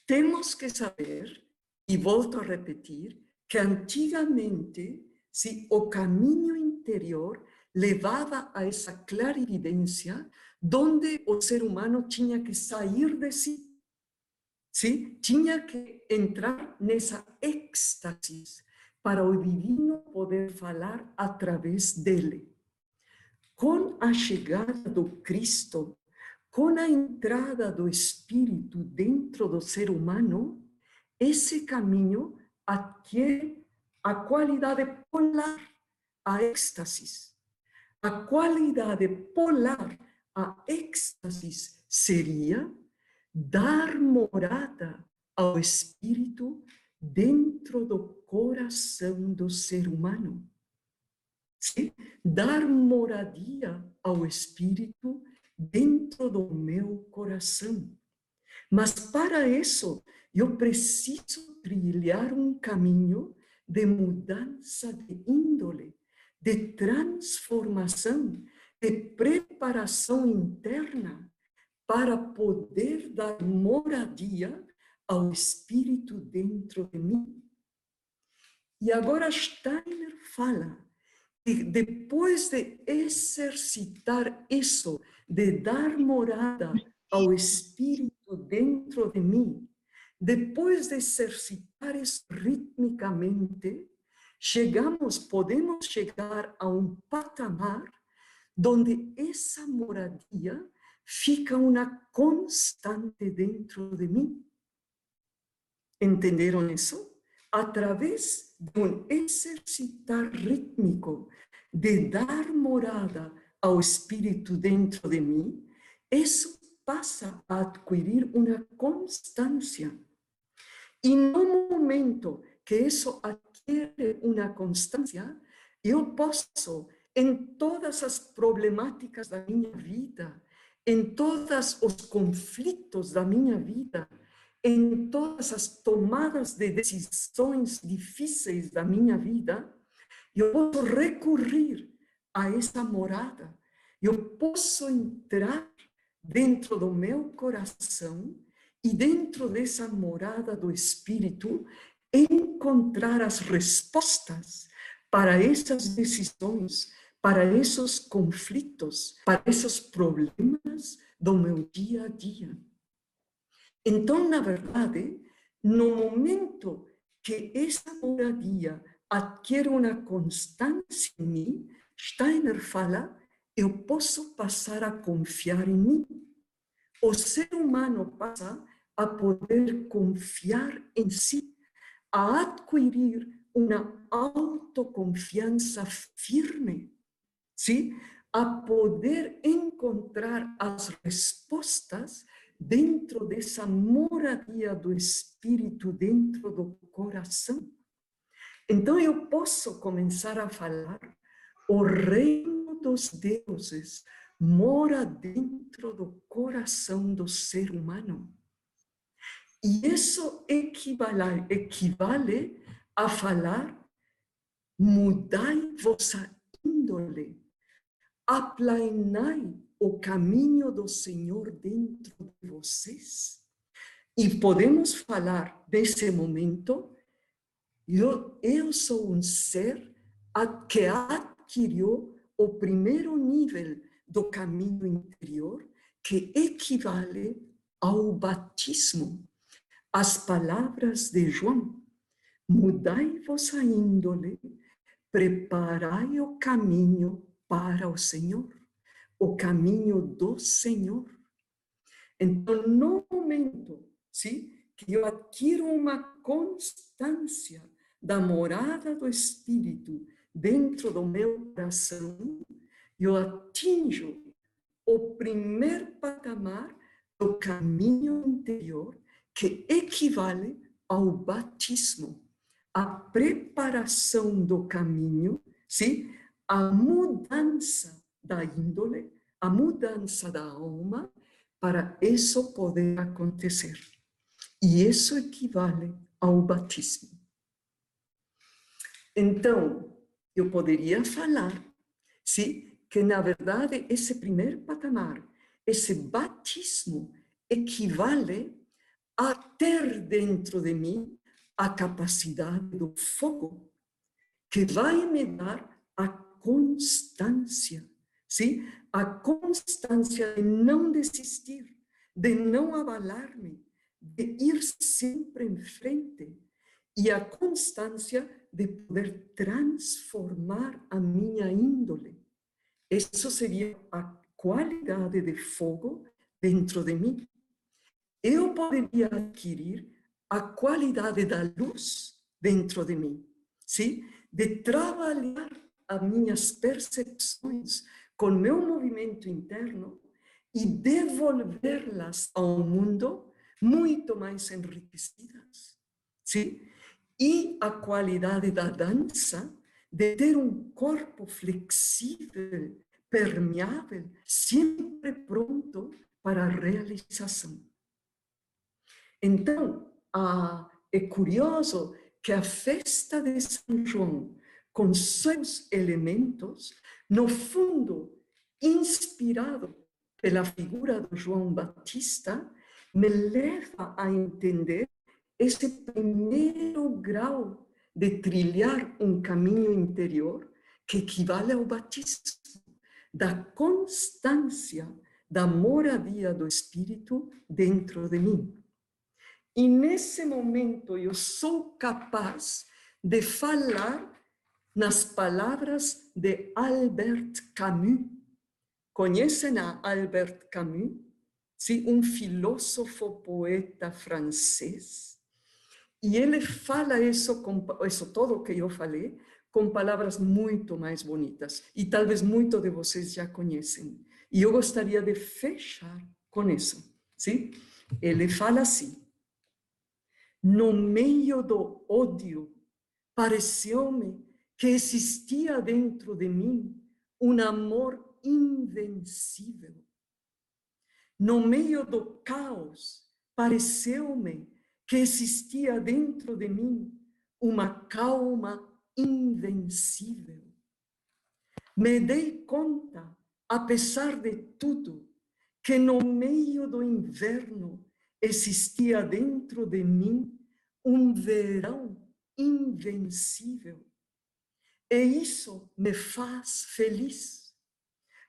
temos que saber, e volto a repetir, que antigamente, se o caminho interior levava a essa clarividência, onde o ser humano tinha que sair de si, sim? Tinha que entrar nessa êxtase para o divino poder falar através dele. Com a chegada do Cristo, com a entrada do Espírito dentro do ser humano, esse caminho adquire a qualidade polar, a êxtase. A qualidade polar, a êxtase, seria dar morada ao Espírito dentro do coração do ser humano. Sim? Dar moradia ao Espírito dentro do meu coração. Mas para isso, eu preciso trilhar um caminho de mudança de índole, de transformação, de preparação interna para poder dar moradia ao Espírito dentro de mim. E agora Steiner fala que depois de exercitar isso, de dar morada ao Espírito dentro de mim, depois de exercitar isso ritmicamente, podemos chegar a um patamar onde essa moradia fica uma constante dentro de mim. Entenderam isso? Através de um exercitar rítmico, de dar morada ao Espírito dentro de mim, isso passa a adquirir uma constância. E no momento que isso adquire uma constância, eu posso, em todas as problemáticas da minha vida, em todos os conflitos da minha vida, em todas as tomadas de decisões difíceis da minha vida, eu posso recorrer a essa morada. Eu posso entrar dentro do meu coração e dentro dessa morada do Espírito encontrar as respostas para essas decisões, para esses conflitos, para esses problemas do meu dia a dia. Então, na verdade, no momento que essa moradia adquire uma constância em mim, Steiner fala, eu posso passar a confiar em mim. O ser humano passa a poder confiar em si, a adquirir uma autoconfiança firme, sim? A poder encontrar as respostas dentro dessa moradia do Espírito, dentro do coração. Então eu posso começar a falar, o reino dos deuses mora dentro do coração do ser humano. E isso equivale a falar, mudai vossa índole, aplainai o caminho do Senhor dentro de vocês. E podemos falar, nesse momento, eu sou um ser que adquiriu o primeiro nível do caminho interior, que equivale ao batismo. As palavras de João, mudai vossa índole, preparai o caminho para o Senhor, o caminho do Senhor. Então, no momento, sim, que eu adquiro uma constância da morada do Espírito dentro do meu coração, eu atinjo o primeiro patamar do caminho interior, que equivale ao batismo, a preparação do caminho, sim, a mudança da índole, a mudança da alma, para isso poder acontecer. E isso equivale ao batismo. Então, eu poderia falar, sim, que na verdade esse primeiro patamar, esse batismo, equivale a ter dentro de mim a capacidade do fogo, que vai me dar a constância, sim? A constância de não desistir, de não abalar-me, de ir sempre em frente, e a constância de poder transformar a minha índole. Isso seria a qualidade de fogo dentro de mim. Eu poderia adquirir a qualidade da luz dentro de mim, sim? De trabalhar as minhas percepções com meu movimento interno e devolvê-las ao mundo muito mais enriquecidas, sim? E a qualidade da dança, de ter um corpo flexível, permeável, sempre pronto para a realização. Então, é curioso que a festa de São João, com seus elementos, no fundo, inspirado pela figura de João Batista, me leva a entender esse primeiro grau de trilhar um caminho interior que equivale ao batismo, da constância da moradia do Espírito dentro de mim. E nesse momento eu sou capaz de falar nas palavras de Albert Camus. Conhecem a Albert Camus? Sim, um filósofo poeta francês. E ele fala isso todo que eu falei, com palavras muito mais bonitas. E talvez muitos de vocês já conhecem. E eu gostaria de fechar com isso. Sim? Ele fala assim: no meio do ódio, pareceu-me que existia dentro de mim um amor invencível. No meio do caos, pareceu-me que existia dentro de mim uma calma invencível. Me dei conta, apesar de tudo, que no meio do inverno existia dentro de mim um verão invencível. E isso me faz feliz,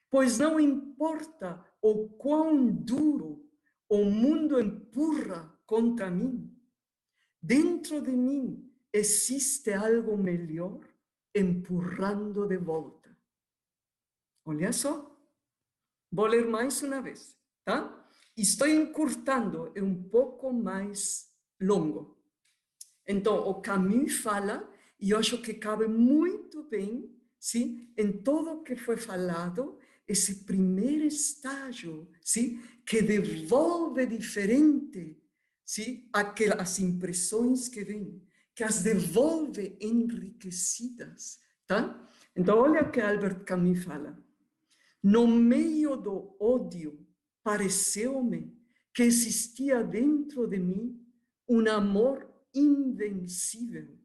pois não importa o quão duro o mundo empurra contra mim, dentro de mim existe algo melhor empurrando de volta. Olha só. Vou ler mais uma vez, tá? Estou encurtando, é um pouco mais longo. Então, o Camus fala, e eu acho que cabe muito bem, sim, em tudo o que foi falado, esse primeiro estágio, sim, que devolve diferente, sim, as impressões que vêm, que as devolve enriquecidas, tá? Então, olha o que Albert Camus fala. No meio do ódio, pareceu-me que existia dentro de mim um amor invencível.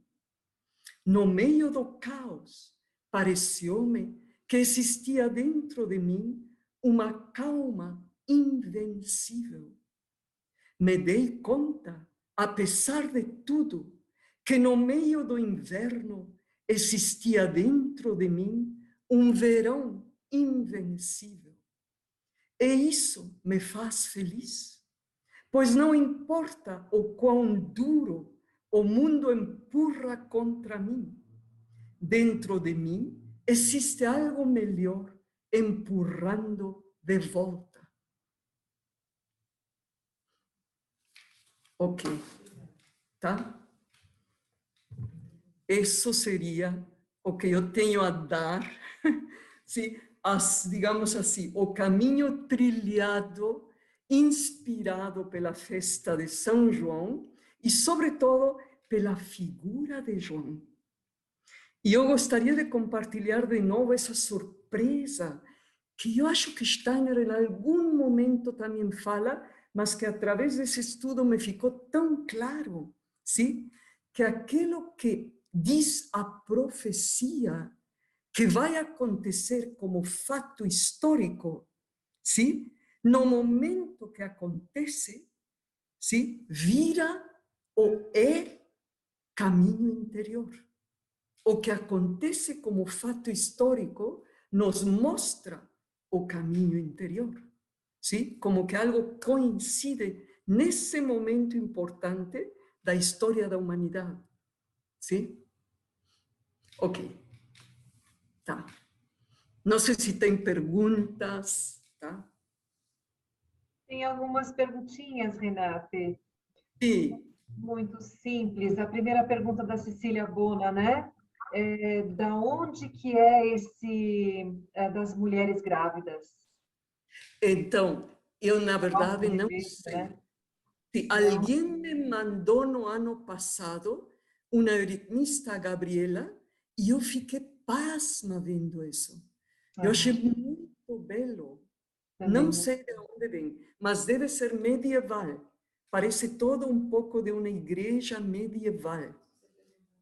No meio do caos, pareceu-me que existia dentro de mim uma calma invencível. Me dei conta, apesar de tudo, que no meio do inverno existia dentro de mim um verão invencível. E isso me faz feliz, pois não importa o quão duro o mundo empurra contra mim, dentro de mim, existe algo melhor empurrando de volta. Ok, tá? Isso seria o que eu tenho a dar, sim? Digamos assim, o caminho trilhado, inspirado pela festa de São João e, sobretudo, pela figura de João. E eu gostaria de compartilhar de novo essa surpresa que eu acho que Steiner em algum momento também fala, mas que através desse estudo me ficou tão claro, sim? Que aquilo que diz a profecia que vai acontecer como fato histórico, sim? No momento que acontece, sim? Vira ou é caminho interior. O que acontece como fato histórico nos mostra o caminho interior, sim? Como que algo coincide nesse momento importante da história da humanidade, sim? Ok, tá. Não sei se tem perguntas, tá? Tem algumas perguntinhas, Renate, Sim. muito simples. A primeira pergunta da Cecília Bona, né? Da onde que é das mulheres grávidas? Então, eu na verdade Nossa, não revista, sei. né? Se Não. alguém me mandou no ano passado uma euritmista Gabriela e eu fiquei pasma vendo isso. Eu achei Aham, muito belo. Não também. sei de onde vem, mas deve ser medieval. Parece todo um pouco de uma igreja medieval.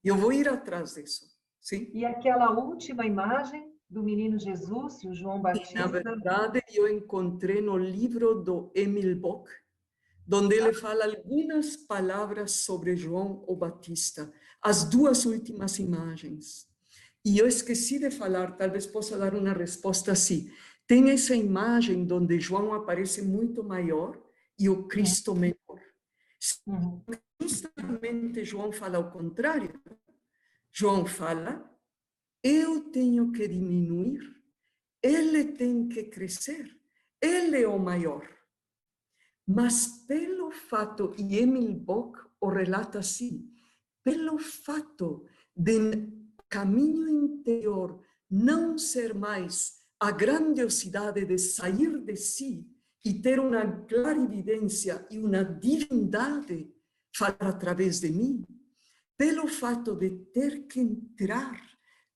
Eu vou ir atrás disso, sim? E aquela última imagem do menino Jesus e o João E, na Batista? verdade, eu encontrei no livro do Emil Bock, onde ele fala algumas palavras sobre João o Batista, as duas últimas imagens. E eu esqueci de falar, talvez possa dar uma resposta assim. Tem essa imagem onde João aparece muito maior e o Uhum, Cristo menor. uhum. Justamente João fala ao contrário. João fala, eu tenho que diminuir, ele tem que crescer, ele é o maior. Mas pelo fato, e Emil Bock o relata assim, pelo fato de caminho interior não ser mais a grandiosidade de sair de si e ter uma clarividência e uma divindade falar através de mim, pelo fato de ter que entrar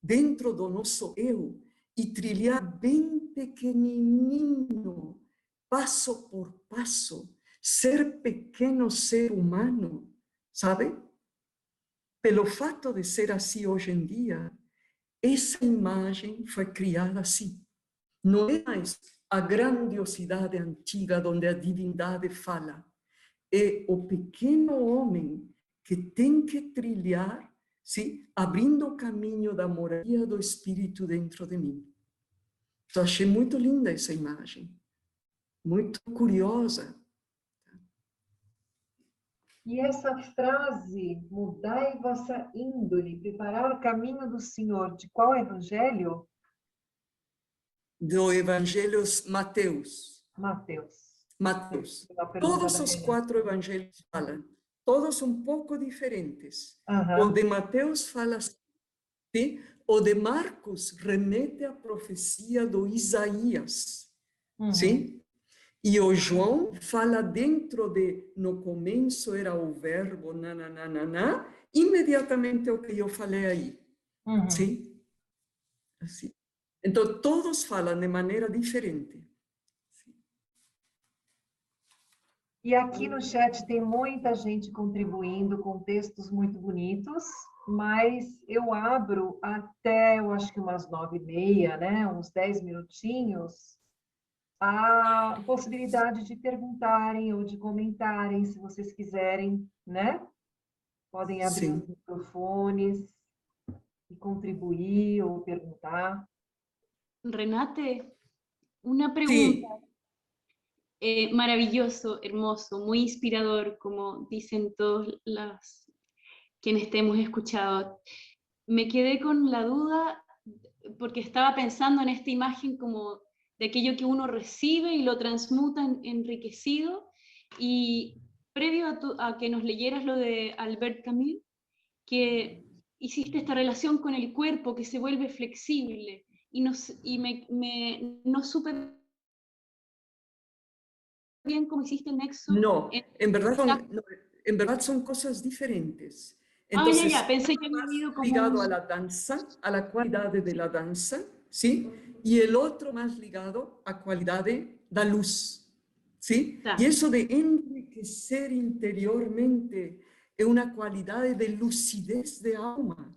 dentro do nosso eu e trilhar bem pequenininho, passo por passo, ser pequeno ser humano, sabe? Pelo fato de ser assim hoje em dia, essa imagem foi criada assim. Não é mais a grandiosidade antiga onde a divindade fala. É o pequeno homem que tem que trilhar, sim, abrindo o caminho da moradia do Espírito dentro de mim. Eu achei muito linda essa imagem, muito curiosa. E essa frase, mudai vossa índole, preparar o caminho do Senhor, de qual evangelho? Do Evangelho Mateus. Mateus. Mateus. Uma pergunta Todos da os Renata. 4 evangelhos falam, todos um pouco diferentes. O Aham. de Mateus fala assim, o de Marcos remete à profecia do Isaías, Uhum. sim? E o João fala dentro de, no começo era o verbo, nananana, imediatamente o que eu falei aí, Uhum. sim? Assim. Então, todos falam de maneira diferente. E aqui no chat tem muita gente contribuindo com textos muito bonitos, mas eu abro até, eu acho que umas 9h30, né? Uns 10 minutinhos, a possibilidade de perguntarem ou de comentarem, se vocês quiserem, né? Podem abrir os Sim. microfones y contribuir o perguntar. Renate, una pregunta. Sí, Maravilloso, hermoso, muy inspirador, como dicen todos quienes te hemos escuchado. me quedé con la duda porque estaba pensando en esta imagen como de aquello que uno recibe y lo transmuta en enriquecido. Y previo a que nos leyeras lo de Albert Camus, que hiciste esta relación con el cuerpo que se vuelve flexible y no supe bien cómo hiciste el nexo. No, en verdad Ah, en verdad son cosas diferentes. ya, Entonces, pensé que había habido como ligado a la danza, a la cualidad de la danza, ¿sí? Y el otro más ligado a cualidad de la luz, ¿sí? Tá. Y eso de enriquecer interiormente es una cualidad de lucidez de alma,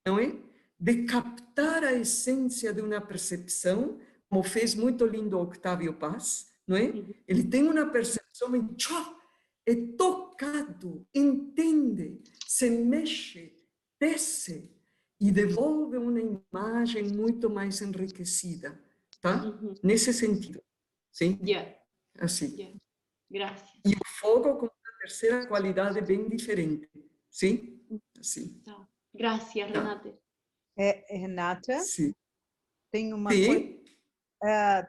¿no es? De captar a esencia de una percepción, como fez muito lindo Octavio Paz, não é? Ele tem uma percepção e é tocado, entende, se mexe, desce e devolve uma imagem muito mais enriquecida, tá? Nesse sentido, sim? Ya, Assim. ya. Gracias. E o fogo com uma terceira qualidade bem diferente, sim? Assim. Tá. Gracias, Renate. Renata, Sim. tem uma Sim.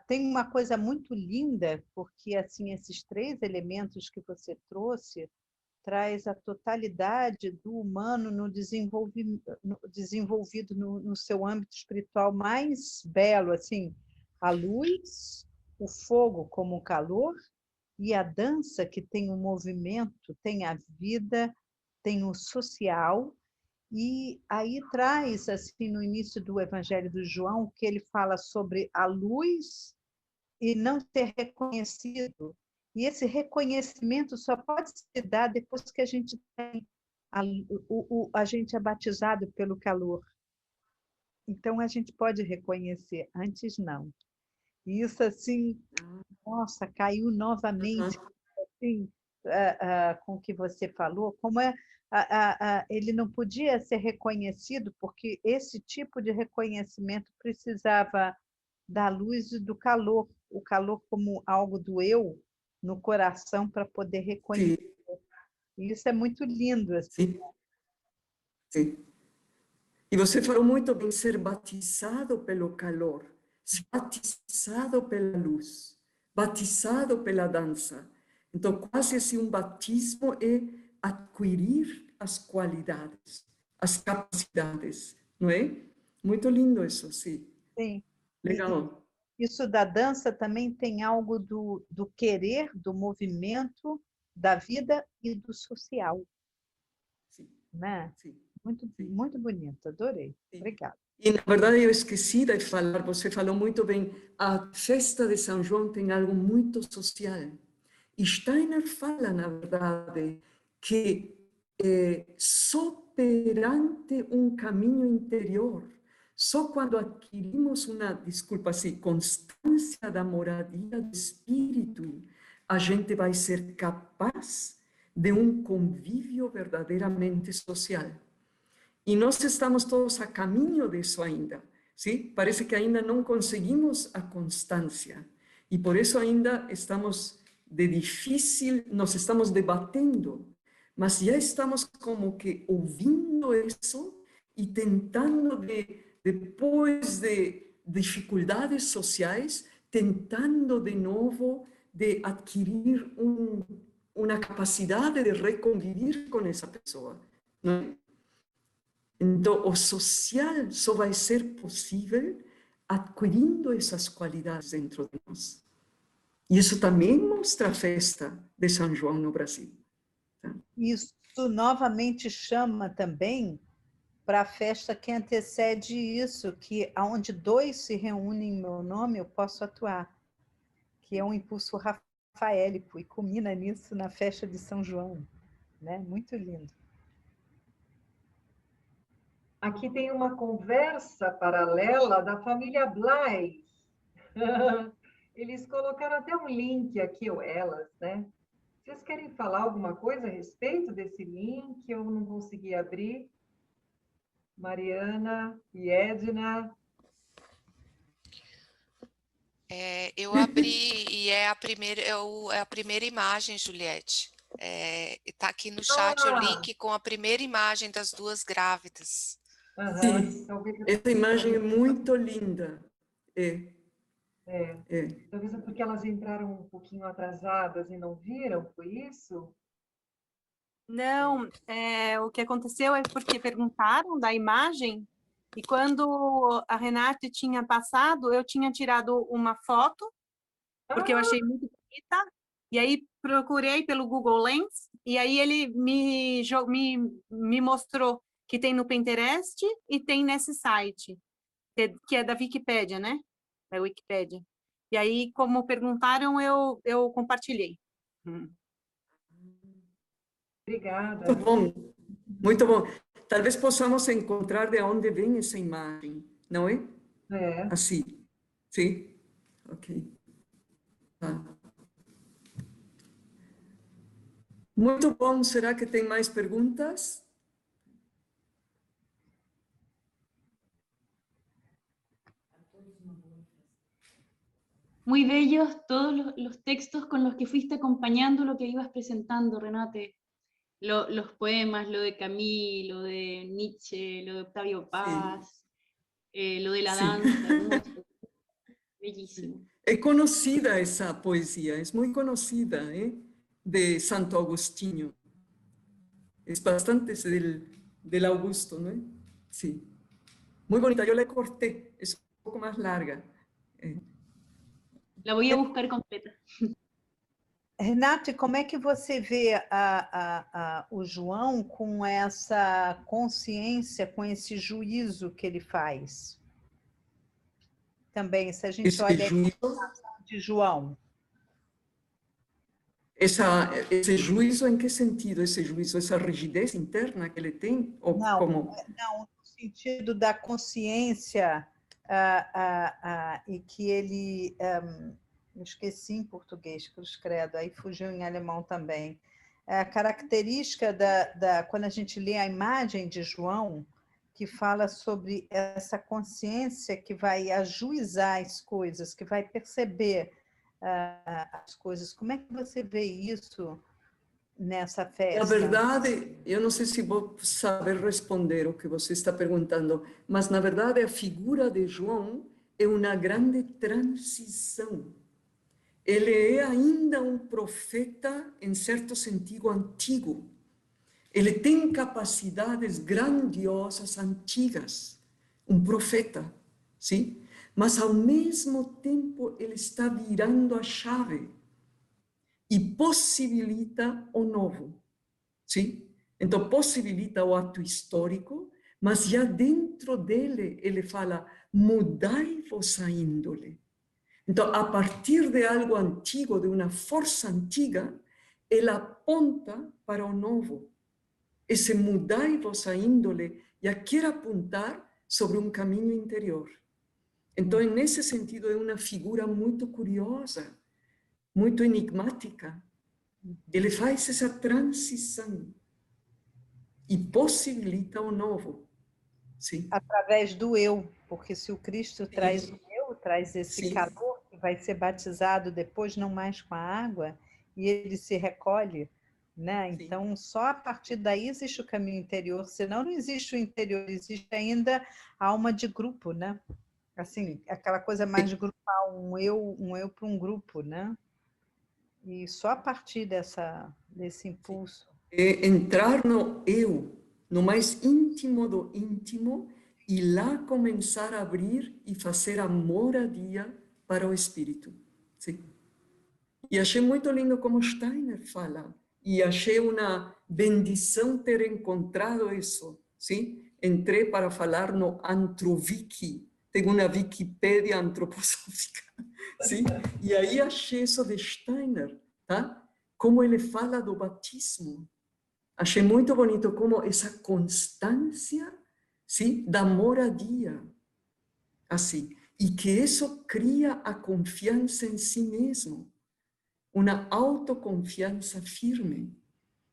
tem uma coisa muito linda, porque assim esses 3 elementos que você trouxe traz a totalidade do humano no desenvolvido no seu âmbito espiritual mais belo, assim, a luz, o fogo como o calor e a dança que tem o movimento, tem a vida, tem o social. E aí traz, assim, no início do Evangelho do João, que ele fala sobre a luz e não ser reconhecido. E esse reconhecimento só pode se dar depois que a gente tem a gente é batizado pelo calor. Então a gente pode reconhecer, antes não. E isso assim, nossa, caiu novamente assim, com o que você falou, como ele não podia ser reconhecido, porque esse tipo de reconhecimento precisava da luz e do calor, o calor como algo do eu no coração para poder reconhecer. Sim. E isso é muito lindo. Assim. Sim. Sim. E você falou muito bem, ser batizado pelo calor, ser batizado pela luz, batizado pela dança. Então, quase assim, um batismo é adquirir as qualidades, as capacidades, não é? Muito lindo isso, sim. Sim. Legal. Isso da dança também tem algo do querer, do movimento, da vida e do social. Sim. Né? Sim. Muito bonito, adorei. Sim. Obrigada. E, na verdade, eu esqueci de falar, você falou muito bem, a festa de São João tem algo muito social. E Steiner fala, na verdade, que só perante um caminho interior, só quando adquirimos uma, desculpa assim, constância da moradia do espírito, a gente vai ser capaz de um convívio verdadeiramente social. E nós estamos todos a caminho disso ainda, sim? Parece que ainda não conseguimos a constância. E por isso ainda estamos nos estamos debatendo, mas já estamos como que ouvindo isso e tentando, depois de dificuldades sociais, tentando de novo de adquirir uma capacidade de reconviver com essa pessoa, não é? Então, o social só vai ser possível adquirindo essas qualidades dentro de nós. E isso também mostra a festa de São João no Brasil. Tá? Isso novamente chama também para a festa que antecede isso, que onde 2 se reúnem em meu nome, eu posso atuar, que é um impulso rafaélico, e culmina nisso na festa de São João. Né? Muito lindo. Aqui tem uma conversa paralela da família Blay. Eles colocaram até um link aqui, ou elas, né? Vocês querem falar alguma coisa a respeito desse link? Eu não consegui abrir. Mariana e Edna. Eu abri e é a primeira imagem, Juliette. Está aqui no chat o link com a primeira imagem das 2 grávidas. Sim, Talvez essa imagem é muito linda. talvez é porque elas entraram um pouquinho atrasadas e não viram, foi isso? Não, o que aconteceu é porque perguntaram da imagem e quando a Renate tinha passado, eu tinha tirado uma foto, porque eu achei muito bonita, e aí procurei pelo Google Lens, e aí ele me mostrou que tem no Pinterest e tem nesse site, que é da Wikipédia, né? Da Wikipédia. E aí, como perguntaram, eu compartilhei. Obrigada. Muito bom, muito bom. Talvez possamos encontrar de onde vem essa imagem, não é? Assim, sim? Ok. Tá. Muito bom. Será que tem mais perguntas? Muy bellos todos los textos con los que fuiste acompañando lo que ibas presentando, Renate. Los poemas, lo de Camus, lo de Nietzsche, lo de Octavio Paz, lo de la Sí. danza, hermoso, bellísimo. Es conocida esa poesía, es muy conocida, de Santo Agustín. Es bastante del Augusto, ¿no? Sí. Muy bonita, yo la corté, es un poco más larga. La voy a buscar completa. Renate, como é que você vê o João com essa consciência, com esse juízo que ele faz? Também, se a gente Esse olha juízo, de João. esse juízo, em que sentido esse juízo? Essa rigidez interna que ele tem? Ou como? Não, no sentido da consciência e que ele... eu esqueci em português, cruz credo, aí fugiu em alemão também. A característica quando a gente lê a imagem de João, que fala sobre essa consciência que vai ajuizar as coisas, que vai perceber as coisas. Como é que você vê isso nessa festa? Na verdade, eu não sei se vou saber responder o que você está perguntando, mas na verdade a figura de João é uma grande transição. Ele é ainda um profeta, em certo sentido, antigo. Ele tem capacidades grandiosas, antigas. Um profeta, sim? Mas, ao mesmo tempo, ele está virando a chave e possibilita o novo, sim? Então, possibilita o ato histórico, mas já dentro dele, ele fala, mudai vossa índole. Então, a partir de algo antigo, de uma força antiga, ela aponta para o novo. Esse mudai vossa índole já quer apontar sobre um caminho interior. Então, nesse sentido, é uma figura muito curiosa, muito enigmática. Ele faz essa transição e possibilita o novo. Sim. Através do eu, porque se o Cristo traz o eu, traz esse calor que vai ser batizado depois, não mais com a água, e ele se recolhe, né? Então, só a partir daí existe o caminho interior, senão não existe o interior, existe ainda a alma de grupo, né? Assim, aquela coisa mais grupal, um eu para um grupo, né? E só a partir desse impulso. É entrar no eu, no mais íntimo do íntimo, e lá começar a abrir e fazer a moradia para o espírito. Sim. E achei muito lindo como Steiner fala, e achei uma bendição ter encontrado isso. Sim? Entrei para falar no Antroviki, tem uma Wikipédia antroposófica, sim? E aí achei isso de Steiner, tá? Como ele fala do batismo. Achei muito bonito como essa constância, sim, da moradia, assim, e que isso cria a confiança em si mesmo, uma autoconfiança firme,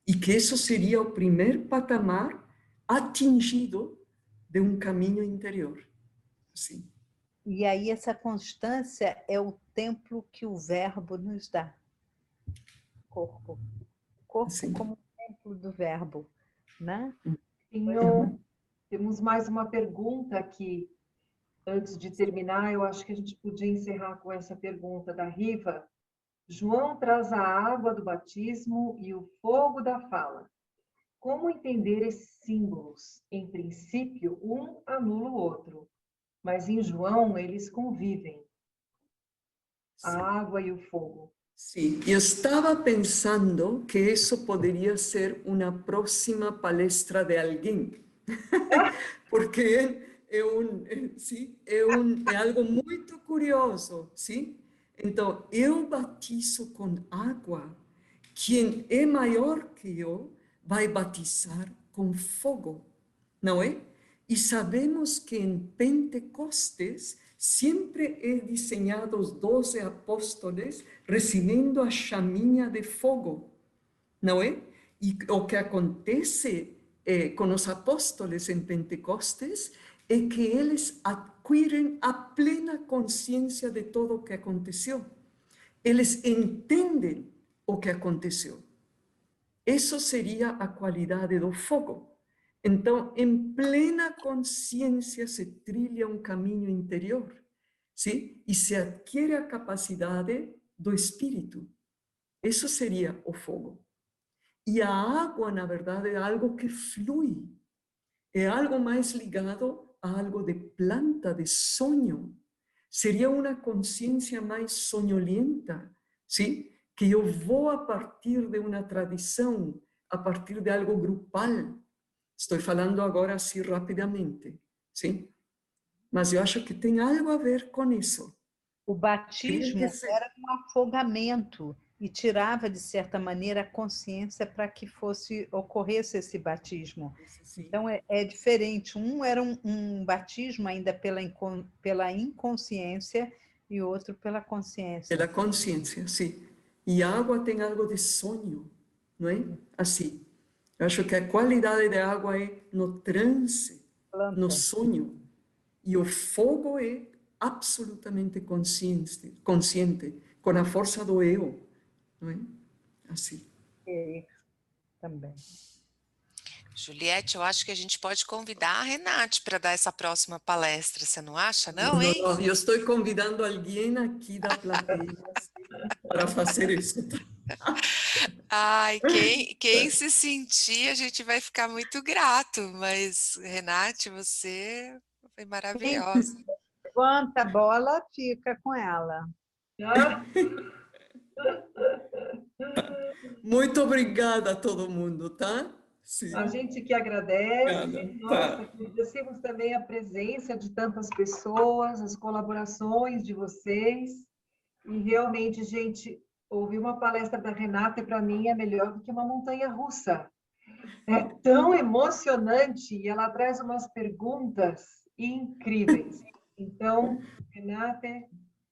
e que isso seria o primeiro patamar atingido de um caminho interior. Assim. E aí essa constância é o templo que o verbo nos dá. Corpo. Corpo como templo do verbo, né? Sim, Temos mais uma pergunta aqui. Antes de terminar, eu acho que a gente podia encerrar com essa pergunta da Riva. João traz a água do batismo e o fogo da fala. Como entender esses símbolos? Em princípio, um anula o outro, mas em João eles convivem. A água e o fogo. Sí, yo estaba pensando que eso podría ser una próxima palestra de alguien, porque é algo muito curioso, sim? Então, eu batizo com água, quem é maior que eu vai batizar com fogo, não é? E sabemos que em Pentecostes sempre é desenhado os 12 apóstolos recebendo a chaminha de fogo, não é? E o que acontece com os apóstolos em Pentecostes é que eles adquirem a plena consciência de tudo o que aconteceu. Eles entendem o que aconteceu. Isso seria a qualidade do fogo. Então, em plena consciência se trilha um caminho interior, sim? E se adquire a capacidade do espírito. Isso seria o fogo. E a água, na verdade, é algo que flui. É algo mais ligado a algo de planta, de sonho. Seria uma consciência mais sonholienta, sim? Que eu vou a partir de uma tradição, a partir de algo grupal. Estou falando agora assim rapidamente, sim? Mas eu acho que tem algo a ver com isso. O batismo era um afogamento e tirava, de certa maneira, a consciência para que ocorresse esse batismo. Sim. Então, é diferente. Um era um batismo ainda pela inconsciência e outro pela consciência. Pela consciência, sim. E a água tem algo de sonho, não é? Assim. Eu acho que a qualidade da água é no transe, no sonho. E o fogo é absolutamente consciente, com a força do eu, não é? Assim. Também. Juliette, eu acho que a gente pode convidar a Renate para dar essa próxima palestra, você não acha, não, hein? Não, eu estou convidando alguém aqui da plateia para fazer isso. Ai, quem se sentir, a gente vai ficar muito grato, mas, Renate, você foi maravilhosa. Levanta a bola, fica com ela. Muito obrigada a todo mundo, tá? Sim. A gente que agradece. Obrigada, Nossa, tá. agradecemos também a presença de tantas pessoas, as colaborações de vocês. E realmente, gente, ouvir uma palestra da Renata, para mim, é melhor do que uma montanha-russa. É tão emocionante e ela traz umas perguntas incríveis. Então, Renata,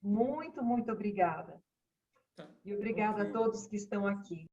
muito, muito obrigada. E obrigada a todos que estão aqui.